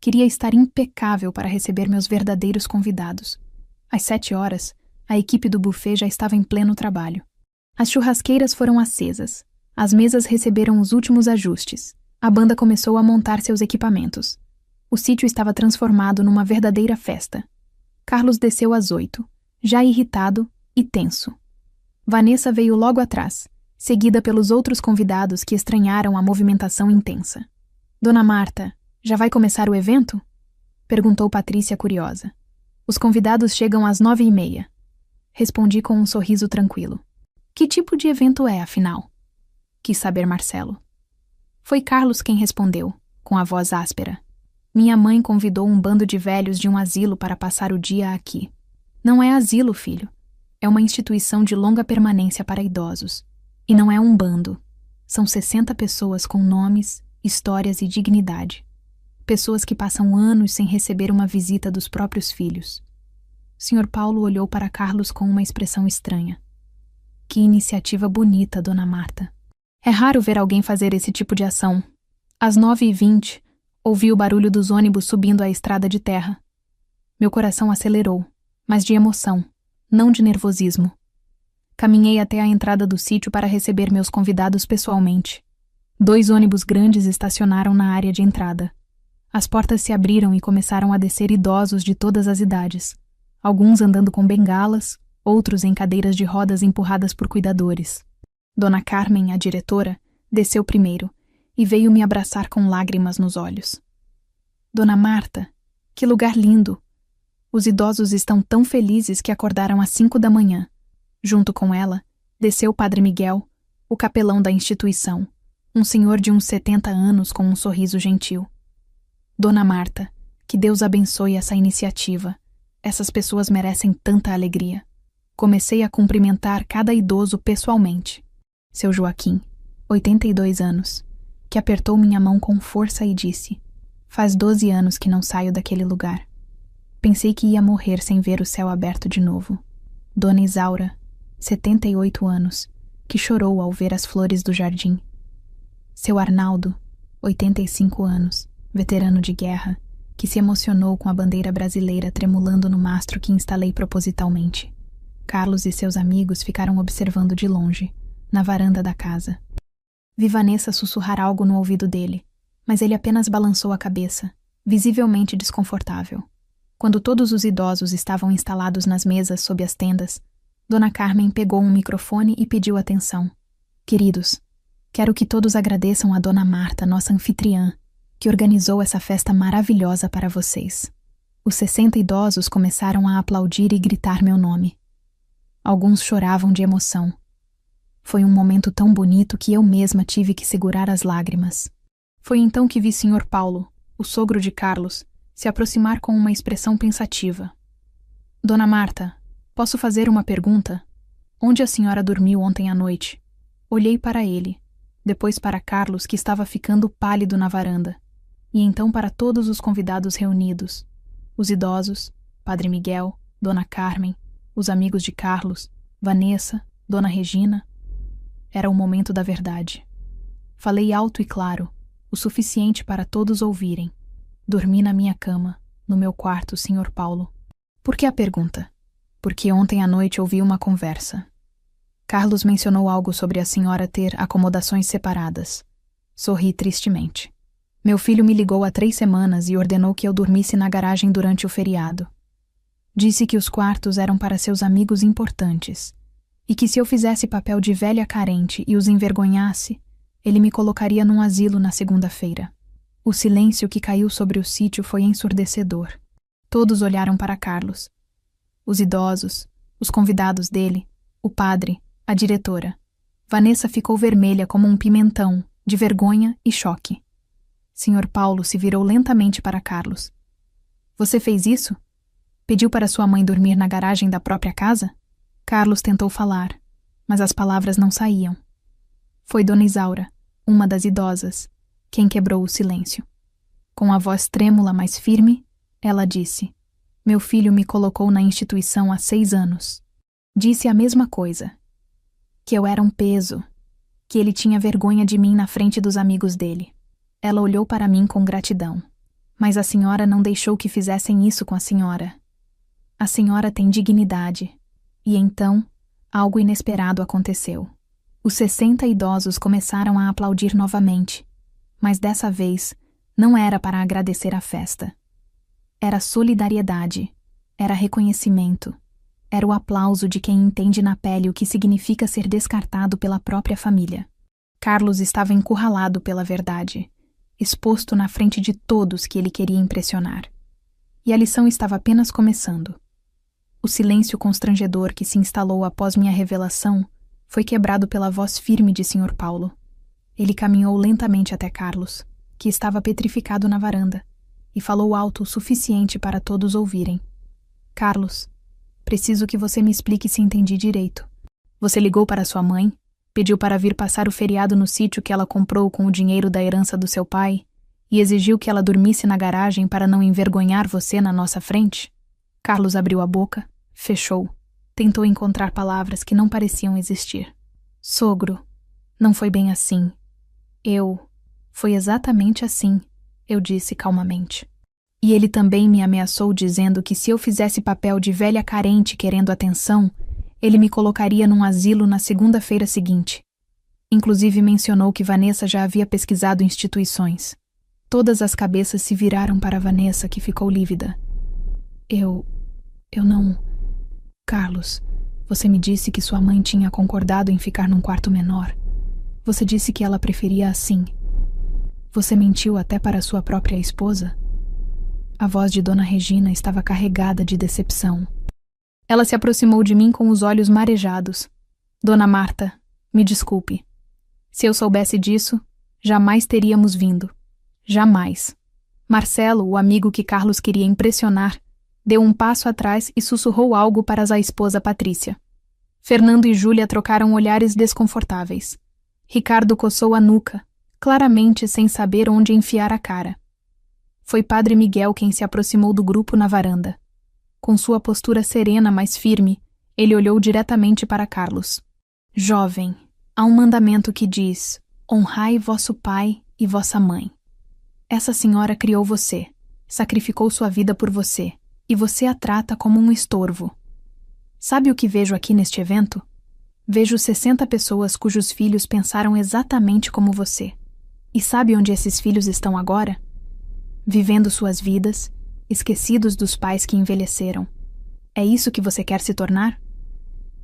Queria estar impecável para receber meus verdadeiros convidados. Às 7 horas, a equipe do buffet já estava em pleno trabalho. As churrasqueiras foram acesas, as mesas receberam os últimos ajustes, a banda começou a montar seus equipamentos. O sítio estava transformado numa verdadeira festa. Carlos desceu às 8, já irritado e tenso. Vanessa veio logo atrás, seguida pelos outros convidados que estranharam a movimentação intensa. Dona Marta, já vai começar o evento? Perguntou Patrícia curiosa. Os convidados chegam às 9h30. Respondi com um sorriso tranquilo. Que tipo de evento é, afinal? Quis saber Marcelo. Foi Carlos quem respondeu, com a voz áspera. Minha mãe convidou um bando de velhos de um asilo para passar o dia aqui. Não é asilo, filho. É uma instituição de longa permanência para idosos. E não é um bando. São 60 pessoas com nomes, histórias e dignidade. Pessoas que passam anos sem receber uma visita dos próprios filhos. Sr. Paulo olhou para Carlos com uma expressão estranha. Que iniciativa bonita, Dona Marta. É raro ver alguém fazer esse tipo de ação. Às 9h20, ouvi o barulho dos ônibus subindo a estrada de terra. Meu coração acelerou, mas de emoção, não de nervosismo. Caminhei até a entrada do sítio para receber meus convidados pessoalmente. 2 ônibus grandes estacionaram na área de entrada. As portas se abriram e começaram a descer idosos de todas as idades, alguns andando com bengalas, outros em cadeiras de rodas empurradas por cuidadores. Dona Carmen, a diretora, desceu primeiro e veio me abraçar com lágrimas nos olhos. Dona Marta, que lugar lindo! Os idosos estão tão felizes que acordaram às 5 da manhã. Junto com ela, desceu o Padre Miguel, o capelão da instituição, um senhor de uns 70 anos com um sorriso gentil. Dona Marta, que Deus abençoe essa iniciativa. Essas pessoas merecem tanta alegria. Comecei a cumprimentar cada idoso pessoalmente. Seu Joaquim, 82 anos, que apertou minha mão com força e disse: Faz 12 anos que não saio daquele lugar. Pensei que ia morrer sem ver o céu aberto de novo. Dona Isaura, 78 anos, que chorou ao ver as flores do jardim. Seu Arnaldo, 85 anos, veterano de guerra, que se emocionou com a bandeira brasileira tremulando no mastro que instalei propositalmente. Carlos e seus amigos ficaram observando de longe, na varanda da casa. Vi Vanessa sussurrar algo no ouvido dele, mas ele apenas balançou a cabeça, visivelmente desconfortável. Quando todos os idosos estavam instalados nas mesas sob as tendas, Dona Carmen pegou um microfone e pediu atenção. Queridos, quero que todos agradeçam a Dona Marta, nossa anfitriã, que organizou essa festa maravilhosa para vocês. Os 60 idosos começaram a aplaudir e gritar meu nome. Alguns choravam de emoção. Foi um momento tão bonito que eu mesma tive que segurar as lágrimas. Foi então que vi Sr. Paulo, o sogro de Carlos, se aproximar com uma expressão pensativa. Dona Marta, posso fazer uma pergunta? Onde a senhora dormiu ontem à noite? Olhei para ele, depois para Carlos, que estava ficando pálido na varanda, e então para todos os convidados reunidos. Os idosos, Padre Miguel, Dona Carmen, os amigos de Carlos, Vanessa, Dona Regina. Era o momento da verdade. Falei alto e claro, o suficiente para todos ouvirem. Dormi na minha cama, no meu quarto, Sr. Paulo. Por que a pergunta? Porque ontem à noite ouvi uma conversa. Carlos mencionou algo sobre a senhora ter acomodações separadas. Sorri tristemente. Meu filho me ligou há 3 semanas e ordenou que eu dormisse na garagem durante o feriado. Disse que os quartos eram para seus amigos importantes e que se eu fizesse papel de velha carente e os envergonhasse, ele me colocaria num asilo na segunda-feira. O silêncio que caiu sobre o sítio foi ensurdecedor. Todos olharam para Carlos. Os idosos, os convidados dele, o padre, a diretora. Vanessa ficou vermelha como um pimentão, de vergonha e choque. Sr. Paulo se virou lentamente para Carlos. Você fez isso? Pediu para sua mãe dormir na garagem da própria casa? Carlos tentou falar, mas as palavras não saíam. Foi Dona Isaura, uma das idosas, quem quebrou o silêncio. Com a voz trêmula, mas firme, ela disse: Meu filho me colocou na instituição há 6 anos. Disse a mesma coisa. que eu era um peso, que ele tinha vergonha de mim na frente dos amigos dele. Ela olhou para mim com gratidão. Mas a senhora não deixou que fizessem isso com a senhora. A senhora tem dignidade. E então, algo inesperado aconteceu. Os 60 idosos começaram a aplaudir novamente, mas dessa vez não era para agradecer a festa. Era solidariedade, era reconhecimento, era o aplauso de quem entende na pele o que significa ser descartado pela própria família. Carlos estava encurralado pela verdade, exposto na frente de todos que ele queria impressionar. E a lição estava apenas começando. O silêncio constrangedor que se instalou após minha revelação foi quebrado pela voz firme de Sr. Paulo. Ele caminhou lentamente até Carlos, que estava petrificado na varanda, e falou alto o suficiente para todos ouvirem. Carlos, preciso que você me explique se entendi direito. Você ligou para sua mãe, pediu para vir passar o feriado no sítio que ela comprou com o dinheiro da herança do seu pai e exigiu que ela dormisse na garagem para não envergonhar você na nossa frente? Carlos abriu a boca, fechou, tentou encontrar palavras que não pareciam existir. Sogro, não foi bem assim. Foi exatamente assim, eu disse calmamente. E ele também me ameaçou dizendo que se eu fizesse papel de velha carente querendo atenção, ele me colocaria num asilo na segunda-feira seguinte. Inclusive mencionou que Vanessa já havia pesquisado instituições. Todas as cabeças se viraram para Vanessa, que ficou lívida. Eu não... Carlos, você me disse que sua mãe tinha concordado em ficar num quarto menor. Você disse que ela preferia assim. Você mentiu até para sua própria esposa? A voz de Dona Regina estava carregada de decepção. Ela se aproximou de mim com os olhos marejados. Dona Marta, me desculpe. Se eu soubesse disso, jamais teríamos vindo. Jamais. Marcelo, o amigo que Carlos queria impressionar, deu um passo atrás e sussurrou algo para a esposa Patrícia. Fernando e Júlia trocaram olhares desconfortáveis. Ricardo coçou a nuca, claramente sem saber onde enfiar a cara. Foi Padre Miguel quem se aproximou do grupo na varanda. Com sua postura serena, mas firme, ele olhou diretamente para Carlos. Jovem, há um mandamento que diz: honrai vosso pai e vossa mãe. Essa senhora criou você, sacrificou sua vida por você, e você a trata como um estorvo. Sabe o que vejo aqui neste evento? Vejo 60 pessoas cujos filhos pensaram exatamente como você. E sabe onde esses filhos estão agora? Vivendo suas vidas, esquecidos dos pais que envelheceram. É isso que você quer se tornar?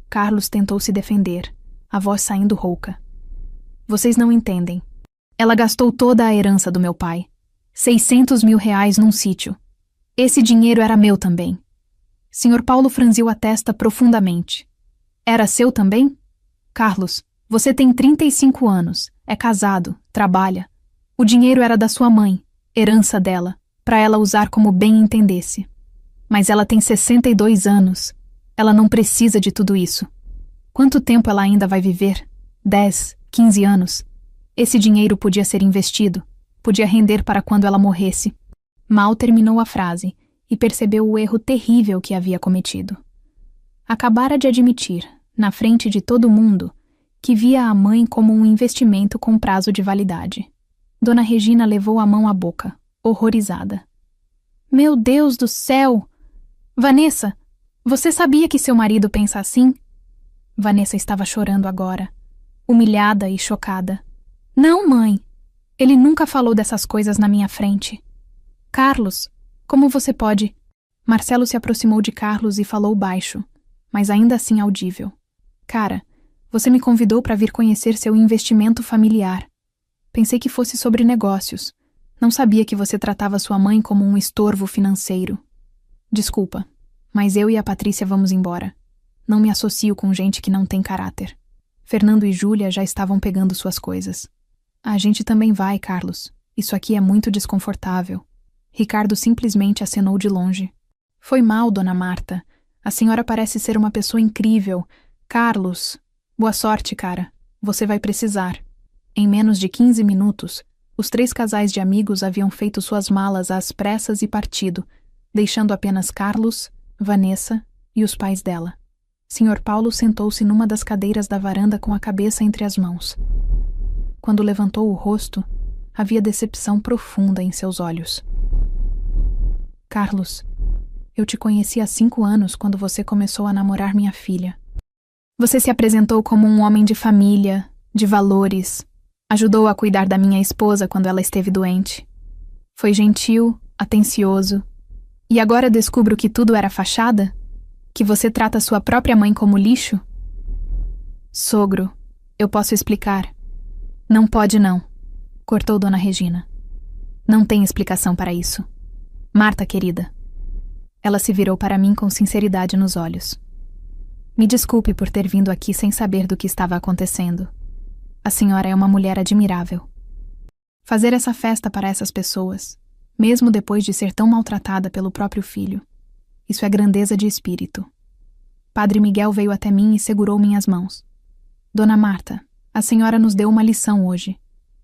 Carlos tentou se defender, a voz saindo rouca. Vocês não entendem. Ela gastou toda a herança do meu pai. 600 mil reais num sítio. Esse dinheiro era meu também. Sr. Paulo franziu a testa profundamente. Era seu também? Carlos, você tem 35 anos, é casado, trabalha. O dinheiro era da sua mãe, herança dela, para ela usar como bem entendesse. Mas ela tem 62 anos. Ela não precisa de tudo isso. Quanto tempo ela ainda vai viver? 10, 15 anos. Esse dinheiro podia ser investido, podia render para quando ela morresse. Mal terminou a frase e percebeu o erro terrível que havia cometido. Acabara de admitir, na frente de todo mundo, que via a mãe como um investimento com prazo de validade. Dona Regina levou a mão à boca, horrorizada. Meu Deus do céu! Vanessa, você sabia que seu marido pensa assim? Vanessa estava chorando agora, humilhada e chocada. Não, mãe! Ele nunca falou dessas coisas na minha frente. Carlos, como você pode... Marcelo se aproximou de Carlos e falou baixo, mas ainda assim audível. Cara, você me convidou para vir conhecer seu investimento familiar. Pensei que fosse sobre negócios. Não sabia que você tratava sua mãe como um estorvo financeiro. Desculpa, mas eu e a Patrícia vamos embora. Não me associo com gente que não tem caráter. Fernando e Júlia já estavam pegando suas coisas. A gente também vai, Carlos. Isso aqui é muito desconfortável. Ricardo simplesmente acenou de longe. Foi mal, Dona Marta. A senhora parece ser uma pessoa incrível. Carlos, boa sorte, cara. Você vai precisar. Em menos de 15 minutos, os 3 casais de amigos haviam feito suas malas às pressas e partido, deixando apenas Carlos, Vanessa e os pais dela. Sr. Paulo sentou-se numa das cadeiras da varanda com a cabeça entre as mãos. Quando levantou o rosto, havia decepção profunda em seus olhos. Carlos, eu te conheci há 5 anos quando você começou a namorar minha filha. Você se apresentou como um homem de família, de valores, ajudou a cuidar da minha esposa quando ela esteve doente. Foi gentil, atencioso. E agora descubro que tudo era fachada? Que você trata sua própria mãe como lixo? Sogro, eu posso explicar. Não pode não, cortou Dona Regina. Não tem explicação para isso. Marta, querida. Ela se virou para mim com sinceridade nos olhos. Me desculpe por ter vindo aqui sem saber do que estava acontecendo. A senhora é uma mulher admirável. Fazer essa festa para essas pessoas, mesmo depois de ser tão maltratada pelo próprio filho, isso é grandeza de espírito. Padre Miguel veio até mim e segurou minhas mãos. Dona Marta, a senhora nos deu uma lição hoje,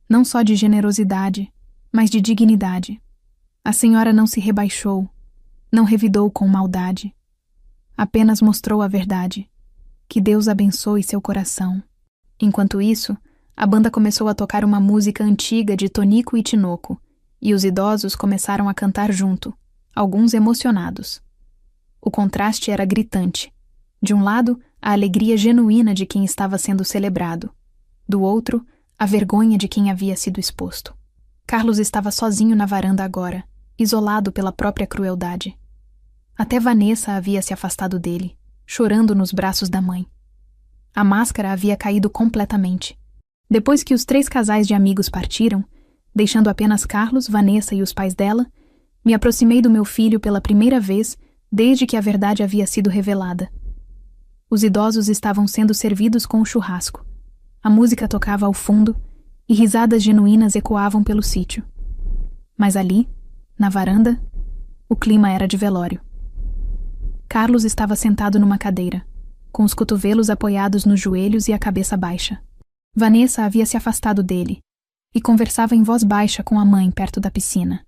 não só de generosidade, mas de dignidade. A senhora não se rebaixou, não revidou com maldade. Apenas mostrou a verdade. Que Deus abençoe seu coração. Enquanto isso, a banda começou a tocar uma música antiga de Tonico e Tinoco, e os idosos começaram a cantar junto, alguns emocionados. O contraste era gritante. De um lado, a alegria genuína de quem estava sendo celebrado. Do outro, a vergonha de quem havia sido exposto. Carlos estava sozinho na varanda agora, isolado pela própria crueldade. Até Vanessa havia se afastado dele, chorando nos braços da mãe. A máscara havia caído completamente. Depois que os 3 casais de amigos partiram, deixando apenas Carlos, Vanessa e os pais dela, me aproximei do meu filho pela primeira vez desde que a verdade havia sido revelada. Os idosos estavam sendo servidos com o churrasco. A música tocava ao fundo e risadas genuínas ecoavam pelo sítio. Mas ali, na varanda, o clima era de velório. Carlos estava sentado numa cadeira, com os cotovelos apoiados nos joelhos e a cabeça baixa. Vanessa havia se afastado dele e conversava em voz baixa com a mãe perto da piscina.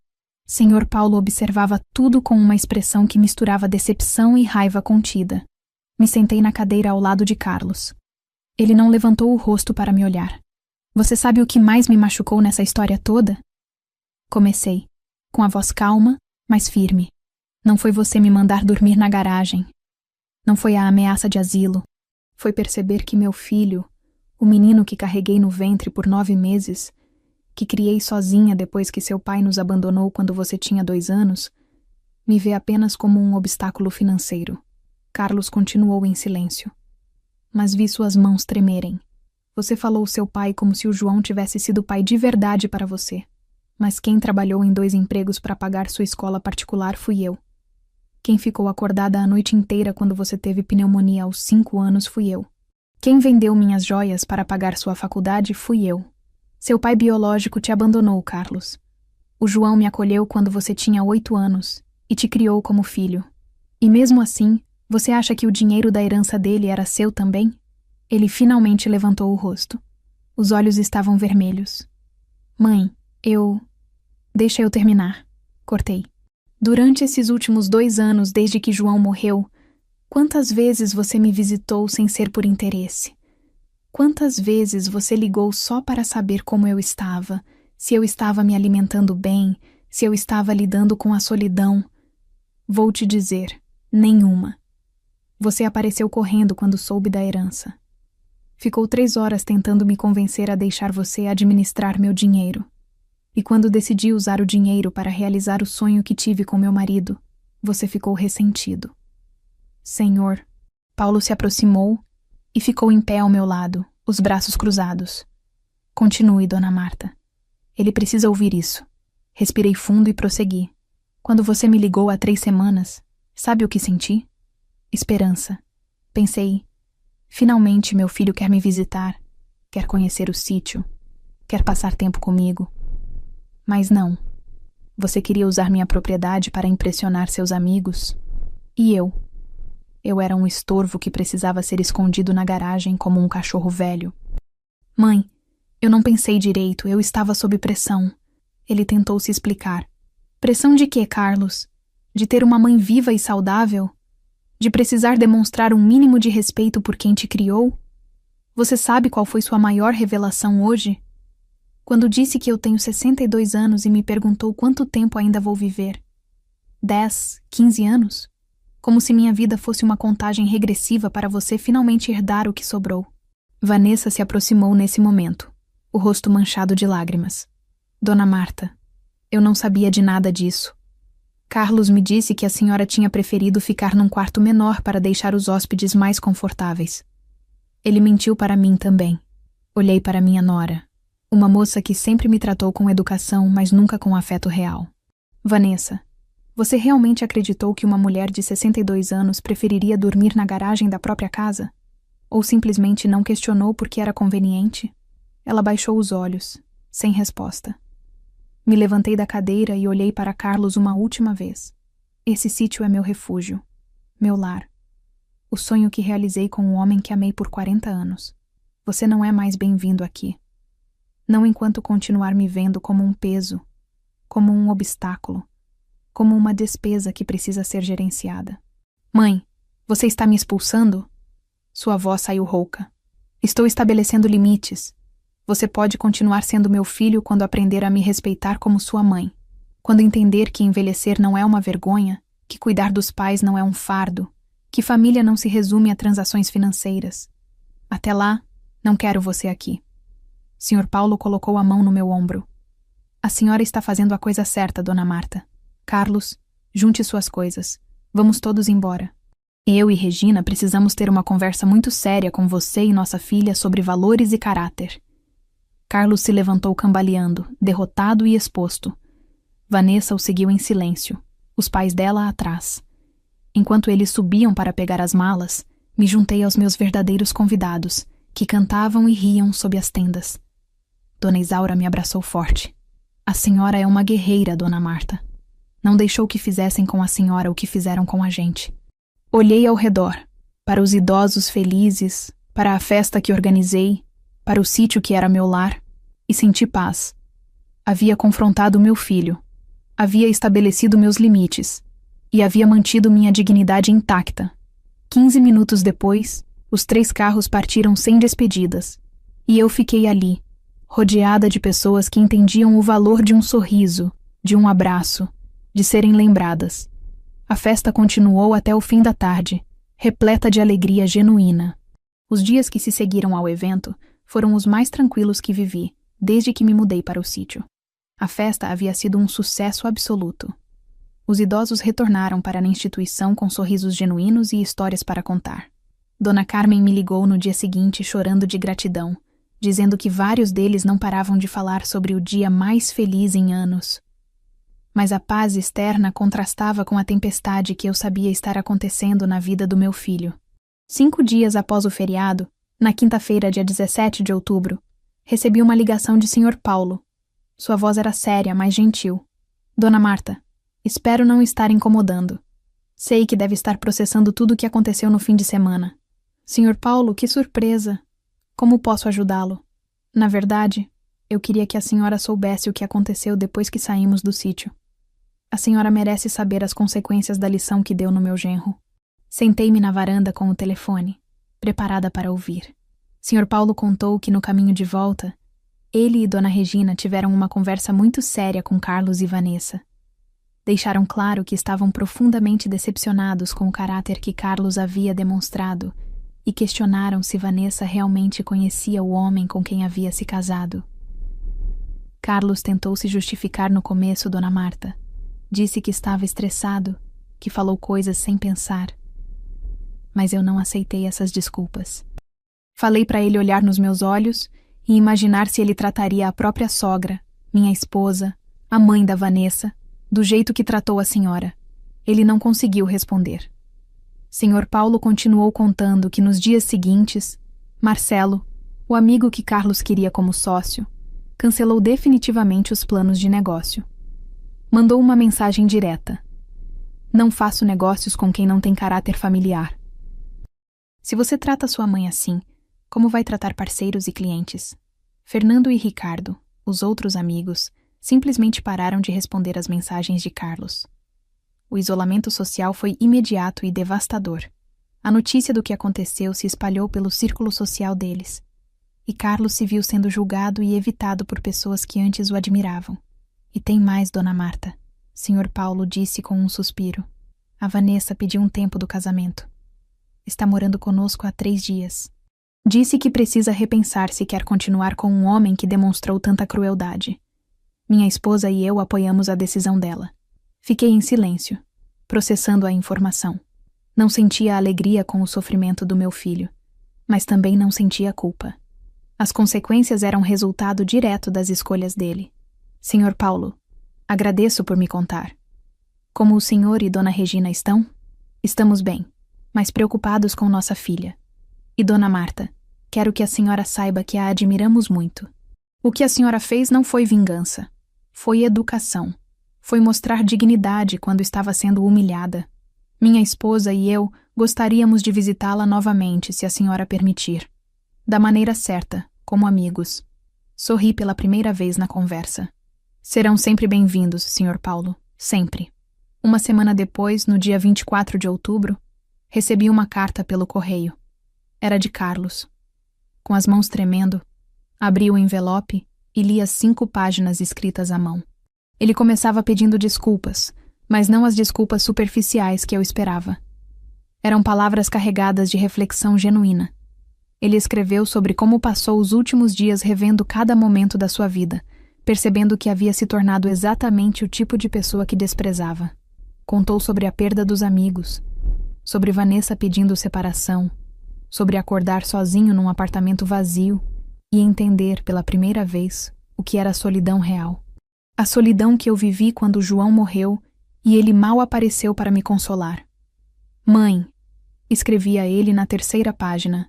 Sr. Paulo observava tudo com uma expressão que misturava decepção e raiva contida. Me sentei na cadeira ao lado de Carlos. Ele não levantou o rosto para me olhar. Você sabe o que mais me machucou nessa história toda? Comecei, com a voz calma, mas firme. Não foi você me mandar dormir na garagem. Não foi a ameaça de asilo. Foi perceber que meu filho, o menino que carreguei no ventre por 9 meses, que criei sozinha depois que seu pai nos abandonou quando você tinha 2 anos, me vê apenas como um obstáculo financeiro. Carlos continuou em silêncio. Mas vi suas mãos tremerem. Você falou seu pai como se o João tivesse sido pai de verdade para você. Mas quem trabalhou em 2 empregos para pagar sua escola particular fui eu. Quem ficou acordada a noite inteira quando você teve pneumonia aos 5 anos fui eu. Quem vendeu minhas joias para pagar sua faculdade fui eu. Seu pai biológico te abandonou, Carlos. O João me acolheu quando você tinha 8 anos e te criou como filho. E mesmo assim, você acha que o dinheiro da herança dele era seu também? Ele finalmente levantou o rosto. Os olhos estavam vermelhos. Mãe, Deixa eu terminar. Cortei. Durante esses últimos 2 anos, desde que João morreu, quantas vezes você me visitou sem ser por interesse? Quantas vezes você ligou só para saber como eu estava, se eu estava me alimentando bem, se eu estava lidando com a solidão? Vou te dizer, nenhuma. Você apareceu correndo quando soube da herança. Ficou 3 horas tentando me convencer a deixar você administrar meu dinheiro. E quando decidi usar o dinheiro para realizar o sonho que tive com meu marido, você ficou ressentido. Senhor, Paulo se aproximou e ficou em pé ao meu lado, os braços cruzados. Continue, Dona Marta. Ele precisa ouvir isso. Respirei fundo e prossegui. Quando você me ligou há 3 semanas, sabe o que senti? Esperança. Pensei, finalmente meu filho quer me visitar, quer conhecer o sítio, quer passar tempo comigo. Mas não. Você queria usar minha propriedade para impressionar seus amigos. E eu? Eu era um estorvo que precisava ser escondido na garagem como um cachorro velho. Mãe, eu não pensei direito, eu estava sob pressão. Ele tentou se explicar. Pressão de quê, Carlos? De ter uma mãe viva e saudável? De precisar demonstrar um mínimo de respeito por quem te criou? Você sabe qual foi sua maior revelação hoje? Quando disse que eu tenho 62 anos e me perguntou quanto tempo ainda vou viver. 10, 15 anos? Como se minha vida fosse uma contagem regressiva para você finalmente herdar o que sobrou. Vanessa se aproximou nesse momento, o rosto manchado de lágrimas. Dona Marta, eu não sabia de nada disso. Carlos me disse que a senhora tinha preferido ficar num quarto menor para deixar os hóspedes mais confortáveis. Ele mentiu para mim também. Olhei para minha nora, uma moça que sempre me tratou com educação, mas nunca com afeto real. Vanessa, você realmente acreditou que uma mulher de 62 anos preferiria dormir na garagem da própria casa? Ou simplesmente não questionou porque era conveniente? Ela baixou os olhos, sem resposta. Me levantei da cadeira e olhei para Carlos uma última vez. Esse sítio é meu refúgio, meu lar. O sonho que realizei com o homem que amei por 40 anos. Você não é mais bem-vindo aqui. Não enquanto continuar me vendo como um peso, como um obstáculo, como uma despesa que precisa ser gerenciada. Mãe, você está me expulsando? Sua voz saiu rouca. Estou estabelecendo limites. Você pode continuar sendo meu filho quando aprender a me respeitar como sua mãe. Quando entender que envelhecer não é uma vergonha, que cuidar dos pais não é um fardo, que família não se resume a transações financeiras. Até lá, não quero você aqui. Sr. Paulo colocou a mão no meu ombro. A senhora está fazendo a coisa certa, Dona Marta. Carlos, junte suas coisas. Vamos todos embora. Eu e Regina precisamos ter uma conversa muito séria com você e nossa filha sobre valores e caráter. Carlos se levantou cambaleando, derrotado e exposto. Vanessa o seguiu em silêncio, os pais dela atrás. Enquanto eles subiam para pegar as malas, me juntei aos meus verdadeiros convidados, que cantavam e riam sob as tendas. Dona Isaura me abraçou forte. A senhora é uma guerreira, Dona Marta. Não deixou que fizessem com a senhora o que fizeram com a gente. Olhei ao redor, para os idosos felizes, para a festa que organizei, para o sítio que era meu lar, e senti paz. Havia confrontado meu filho, havia estabelecido meus limites, e havia mantido minha dignidade intacta. 15 minutos depois, os 3 carros partiram sem despedidas, e eu fiquei ali, rodeada de pessoas que entendiam o valor de um sorriso, de um abraço, de serem lembradas. A festa continuou até o fim da tarde, repleta de alegria genuína. Os dias que se seguiram ao evento foram os mais tranquilos que vivi, desde que me mudei para o sítio. A festa havia sido um sucesso absoluto. Os idosos retornaram para a instituição com sorrisos genuínos e histórias para contar. Dona Carmen me ligou no dia seguinte chorando de gratidão, dizendo que vários deles não paravam de falar sobre o dia mais feliz em anos. Mas a paz externa contrastava com a tempestade que eu sabia estar acontecendo na vida do meu filho. 5 dias após o feriado, na quinta-feira, dia 17 de outubro, recebi uma ligação de Sr. Paulo. Sua voz era séria, mas gentil. Dona Marta, espero não estar incomodando. Sei que deve estar processando tudo o que aconteceu no fim de semana. Sr. Paulo, que surpresa! Como posso ajudá-lo? Na verdade, eu queria que a senhora soubesse o que aconteceu depois que saímos do sítio. A senhora merece saber as consequências da lição que deu no meu genro. Sentei-me na varanda com o telefone, preparada para ouvir. Sr. Paulo contou que no caminho de volta, ele e Dona Regina tiveram uma conversa muito séria com Carlos e Vanessa. Deixaram claro que estavam profundamente decepcionados com o caráter que Carlos havia demonstrado e questionaram se Vanessa realmente conhecia o homem com quem havia se casado. Carlos tentou se justificar no começo, Dona Marta. Disse que estava estressado, que falou coisas sem pensar. Mas eu não aceitei essas desculpas. Falei para ele olhar nos meus olhos e imaginar se ele trataria a própria sogra, minha esposa, a mãe da Vanessa, do jeito que tratou a senhora. Ele não conseguiu responder. Sr. Paulo continuou contando que nos dias seguintes, Marcelo, o amigo que Carlos queria como sócio, cancelou definitivamente os planos de negócio. Mandou uma mensagem direta. Não faço negócios com quem não tem caráter familiar. Se você trata sua mãe assim, como vai tratar parceiros e clientes? Fernando e Ricardo, os outros amigos, simplesmente pararam de responder às mensagens de Carlos. o isolamento social foi imediato e devastador. A notícia do que aconteceu se espalhou pelo círculo social deles. E Carlos se viu sendo julgado e evitado por pessoas que antes o admiravam. E tem mais, Dona Marta. Sr. Paulo disse com um suspiro. A Vanessa pediu um tempo do casamento. Está morando conosco há 3 dias. Disse que precisa repensar se quer continuar com um homem que demonstrou tanta crueldade. Minha esposa e eu apoiamos a decisão dela. Fiquei em silêncio, processando a informação. Não sentia alegria com o sofrimento do meu filho, mas também não sentia culpa. As consequências eram resultado direto das escolhas dele. Sr. Paulo, agradeço por me contar. Como o senhor e Dona Regina estão? Estamos bem, mas preocupados com nossa filha. E Dona Marta, quero que a senhora saiba que a admiramos muito. O que a senhora fez não foi vingança. Foi educação. Foi mostrar dignidade quando estava sendo humilhada. Minha esposa e eu gostaríamos de visitá-la novamente, se a senhora permitir. Da maneira certa, como amigos. Sorri pela primeira vez na conversa. Serão sempre bem-vindos, Sr. Paulo. Sempre. Uma semana depois, no dia 24 de outubro, recebi uma carta pelo correio. Era de Carlos. Com as mãos tremendo, abri o envelope e li as 5 páginas escritas à mão. Ele começava pedindo desculpas, mas não as desculpas superficiais que eu esperava. Eram palavras carregadas de reflexão genuína. Ele escreveu sobre como passou os últimos dias revendo cada momento da sua vida, percebendo que havia se tornado exatamente o tipo de pessoa que desprezava. Contou sobre a perda dos amigos, sobre Vanessa pedindo separação, sobre acordar sozinho num apartamento vazio e entender pela primeira vez o que era a solidão real. A solidão que eu vivi quando João morreu e ele mal apareceu para me consolar. Mãe, escrevi a ele na 3ª página.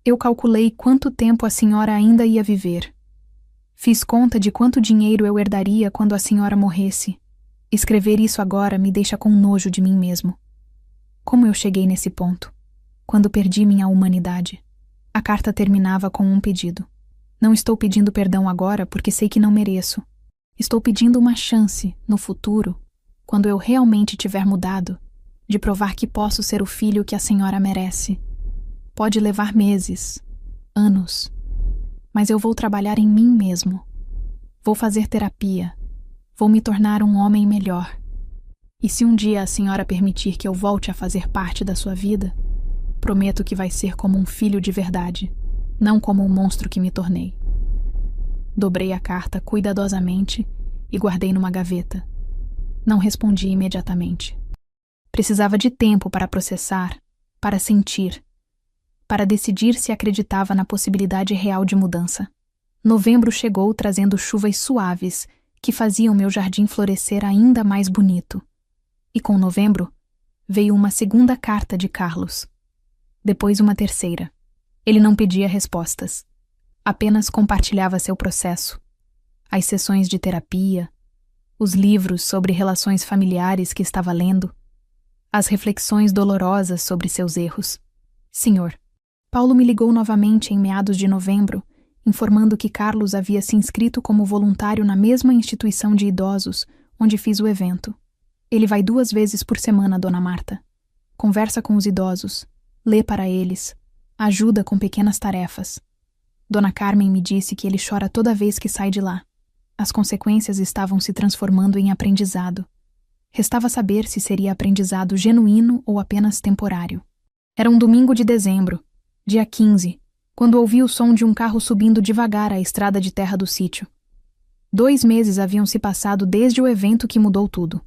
Eu calculei quanto tempo a senhora ainda ia viver. Fiz conta de quanto dinheiro eu herdaria quando a senhora morresse. Escrever isso agora me deixa com nojo de mim mesmo. Como eu cheguei nesse ponto? Quando perdi minha humanidade. A carta terminava com um pedido. Não estou pedindo perdão agora porque sei que não mereço. Estou pedindo uma chance, no futuro, quando eu realmente tiver mudado, de provar que posso ser o filho que a senhora merece. Pode levar meses, anos, mas eu vou trabalhar em mim mesmo. Vou fazer terapia. Vou me tornar um homem melhor. E se um dia a senhora permitir que eu volte a fazer parte da sua vida, prometo que vai ser como um filho de verdade, não como um monstro que me tornei. Dobrei a carta cuidadosamente e guardei numa gaveta. Não respondi imediatamente. Precisava de tempo para processar, para sentir, para decidir se acreditava na possibilidade real de mudança. Novembro chegou trazendo chuvas suaves que faziam meu jardim florescer ainda mais bonito. E com novembro, veio uma 2ª carta de Carlos. Depois uma 3ª. Ele não pedia respostas. Apenas compartilhava seu processo. As sessões de terapia, os livros sobre relações familiares que estava lendo, as reflexões dolorosas sobre seus erros. Senhor, Paulo me ligou novamente em meados de novembro, informando que Carlos havia se inscrito como voluntário na mesma instituição de idosos onde fiz o evento. Ele vai 2 vezes por semana, Dona Marta. Conversa com os idosos, lê para eles, ajuda com pequenas tarefas. Dona Carmen me disse que ele chora toda vez que sai de lá. As consequências estavam se transformando em aprendizado. Restava saber se seria aprendizado genuíno ou apenas temporário. Era um domingo de dezembro, dia 15, quando ouvi o som de um carro subindo devagar a estrada de terra do sítio. 2 meses haviam se passado desde o evento que mudou tudo.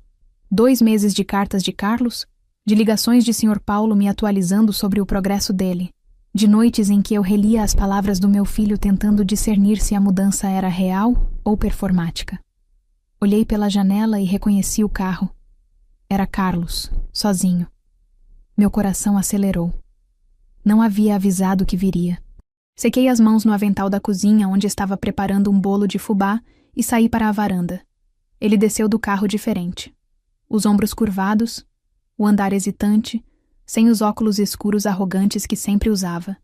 2 meses de cartas de Carlos, de ligações de Sr. Paulo me atualizando sobre o progresso dele, de noites em que eu relia as palavras do meu filho tentando discernir se a mudança era real ou performática. Olhei pela janela e reconheci o carro. Era Carlos, sozinho. Meu coração acelerou. Não havia avisado que viria. Sequei as mãos no avental da cozinha onde estava preparando um bolo de fubá e saí para a varanda. Ele desceu do carro diferente. Os ombros curvados, o andar hesitante, sem os óculos escuros arrogantes que sempre usava.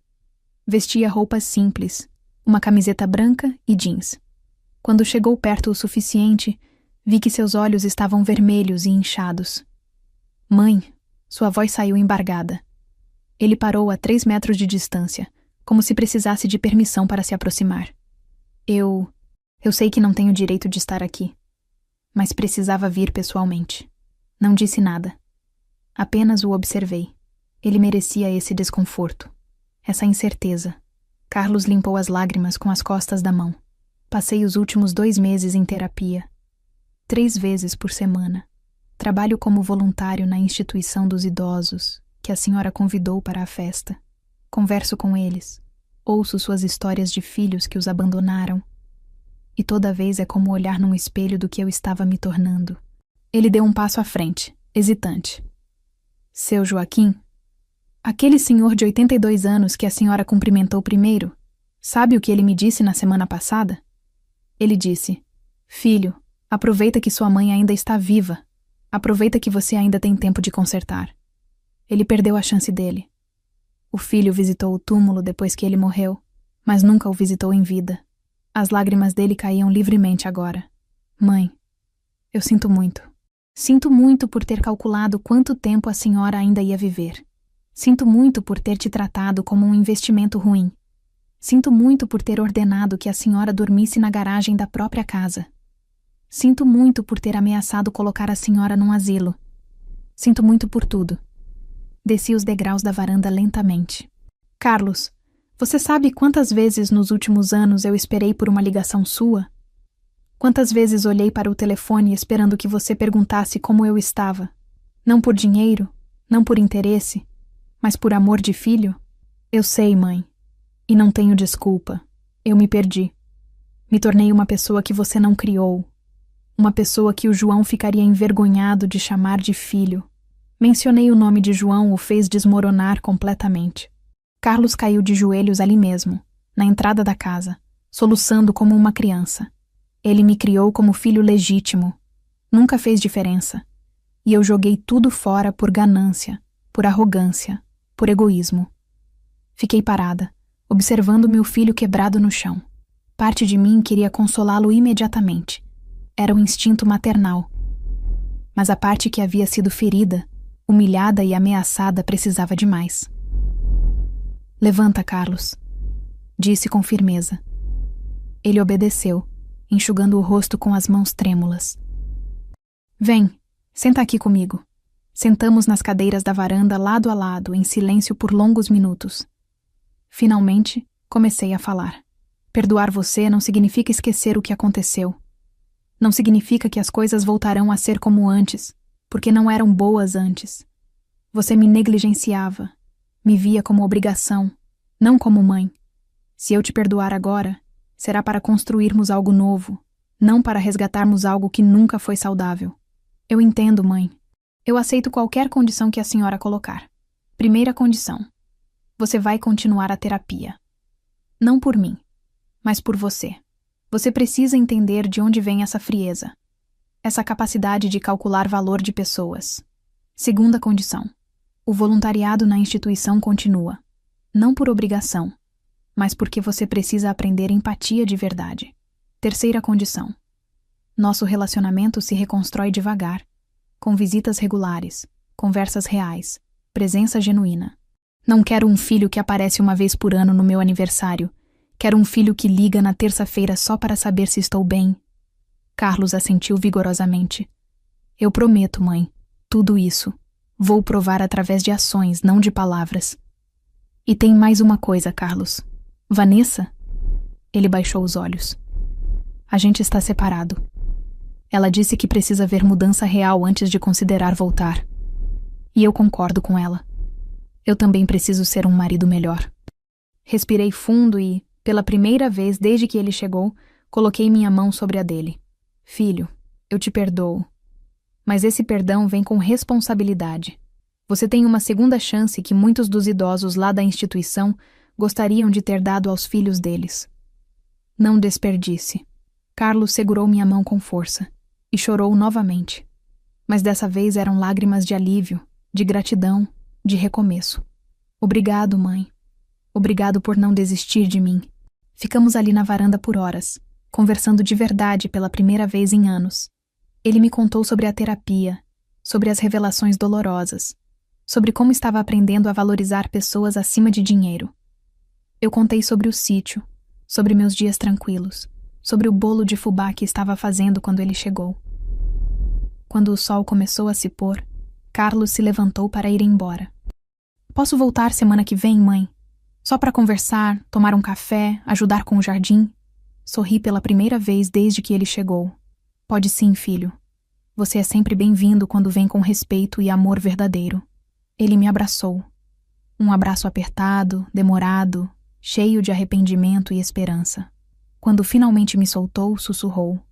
Vestia roupas simples, uma camiseta branca e jeans. Quando chegou perto o suficiente, vi que seus olhos estavam vermelhos e inchados, Mãe, sua voz saiu embargada. Ele parou a 3 metros de distância, como se precisasse de permissão para se aproximar. Eu sei que não tenho direito de estar aqui, mas precisava vir pessoalmente. Não disse nada. Apenas o observei. Ele merecia esse desconforto, essa incerteza. Carlos limpou as lágrimas com as costas da mão. Passei os últimos 2 meses em terapia. 3 vezes por semana. Trabalho como voluntário na instituição dos idosos, que a senhora convidou para a festa. Converso com eles. Ouço suas histórias de filhos que os abandonaram. E toda vez é como olhar num espelho do que eu estava me tornando. Ele deu um passo à frente, hesitante. Seu Joaquim? Aquele senhor de 82 anos que a senhora cumprimentou primeiro, sabe o que ele me disse na semana passada? Ele disse: Filho, aproveita que sua mãe ainda está viva. Aproveita que você ainda tem tempo de consertar. Ele perdeu a chance dele. O filho visitou o túmulo depois que ele morreu, mas nunca o visitou em vida. As lágrimas dele caíam livremente agora. Mãe, eu sinto muito. Sinto muito por ter calculado quanto tempo a senhora ainda ia viver. Sinto muito por ter te tratado como um investimento ruim. Sinto muito por ter ordenado que a senhora dormisse na garagem da própria casa. Sinto muito por ter ameaçado colocar a senhora num asilo. Sinto muito por tudo. Desci os degraus da varanda lentamente. Carlos, você sabe quantas vezes nos últimos anos eu esperei por uma ligação sua? Quantas vezes olhei para o telefone esperando que você perguntasse como eu estava? Não por dinheiro, não por interesse, mas por amor de filho? Eu sei, mãe. E não tenho desculpa. Eu me perdi. Me tornei uma pessoa que você não criou. Uma pessoa que o João ficaria envergonhado de chamar de filho. Mencionei o nome de João o fez desmoronar completamente. Carlos caiu de joelhos ali mesmo, na entrada da casa, soluçando como uma criança. Ele me criou como filho legítimo. Nunca fez diferença. E eu joguei tudo fora por ganância, por arrogância, por egoísmo. Fiquei parada, observando meu filho quebrado no chão. Parte de mim queria consolá-lo imediatamente. Era o instinto maternal. Mas a parte que havia sido ferida, humilhada e ameaçada precisava de mais. Levanta, Carlos, disse com firmeza. Ele obedeceu, enxugando o rosto com as mãos trêmulas. Vem, senta aqui comigo. Sentamos nas cadeiras da varanda lado a lado, em silêncio por longos minutos. Finalmente, comecei a falar. Perdoar você não significa esquecer o que aconteceu. Não significa que as coisas voltarão a ser como antes, porque não eram boas antes. Você me negligenciava, me via como obrigação, não como mãe. Se eu te perdoar agora, será para construirmos algo novo, não para resgatarmos algo que nunca foi saudável. Eu entendo, mãe. Eu aceito qualquer condição que a senhora colocar. Primeira condição. Você vai continuar a terapia. Não por mim, mas por você. Você precisa entender de onde vem essa frieza, essa capacidade de calcular valor de pessoas. Segunda condição. O voluntariado na instituição continua. Não por obrigação, mas porque você precisa aprender empatia de verdade. Terceira condição. Nosso relacionamento se reconstrói devagar, com visitas regulares, conversas reais, presença genuína. Não quero um filho que aparece uma vez por ano no meu aniversário. Quero um filho que liga na terça-feira só para saber se estou bem. Carlos assentiu vigorosamente. Eu prometo, mãe, tudo isso. Vou provar através de ações, não de palavras. E tem mais uma coisa, Carlos. Vanessa? Ele baixou os olhos. A gente está separado. Ela disse que precisa ver mudança real antes de considerar voltar. E eu concordo com ela. Eu também preciso ser um marido melhor. Respirei fundo e, pela primeira vez desde que ele chegou, coloquei minha mão sobre a dele. Filho, eu te perdoo. Mas esse perdão vem com responsabilidade. Você tem uma segunda chance que muitos dos idosos lá da instituição gostariam de ter dado aos filhos deles. Não desperdice. Carlos segurou minha mão com força e chorou novamente. Mas dessa vez eram lágrimas de alívio, de gratidão, de recomeço. Obrigado, mãe. Obrigado por não desistir de mim. Ficamos ali na varanda por horas, conversando de verdade pela primeira vez em anos. Ele me contou sobre a terapia, sobre as revelações dolorosas, sobre como estava aprendendo a valorizar pessoas acima de dinheiro. Eu contei sobre o sítio, sobre meus dias tranquilos, sobre o bolo de fubá que estava fazendo quando ele chegou. Quando o sol começou a se pôr, Carlos se levantou para ir embora. Posso voltar semana que vem, mãe? Só para conversar, tomar um café, ajudar com o jardim? Sorri pela primeira vez desde que ele chegou. Pode sim, filho. Você é sempre bem-vindo quando vem com respeito e amor verdadeiro. Ele me abraçou. Um abraço apertado, demorado, cheio de arrependimento e esperança. Quando finalmente me soltou, sussurrou: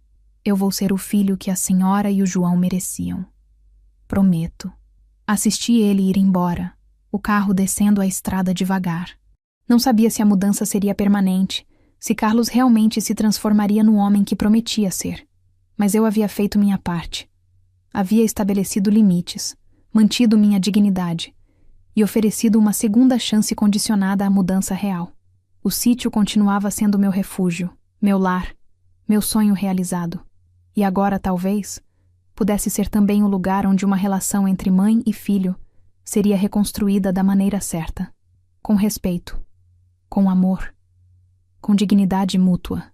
eu vou ser o filho que a senhora e o João mereciam. Prometo. Assisti ele ir embora, o carro descendo a estrada devagar. Não sabia se a mudança seria permanente, se Carlos realmente se transformaria no homem que prometia ser. Mas eu havia feito minha parte. Havia estabelecido limites, mantido minha dignidade e oferecido uma segunda chance condicionada à mudança real. O sítio continuava sendo meu refúgio, meu lar, meu sonho realizado. E agora, talvez, pudesse ser também o lugar onde uma relação entre mãe e filho seria reconstruída da maneira certa, com respeito, com amor, com dignidade mútua.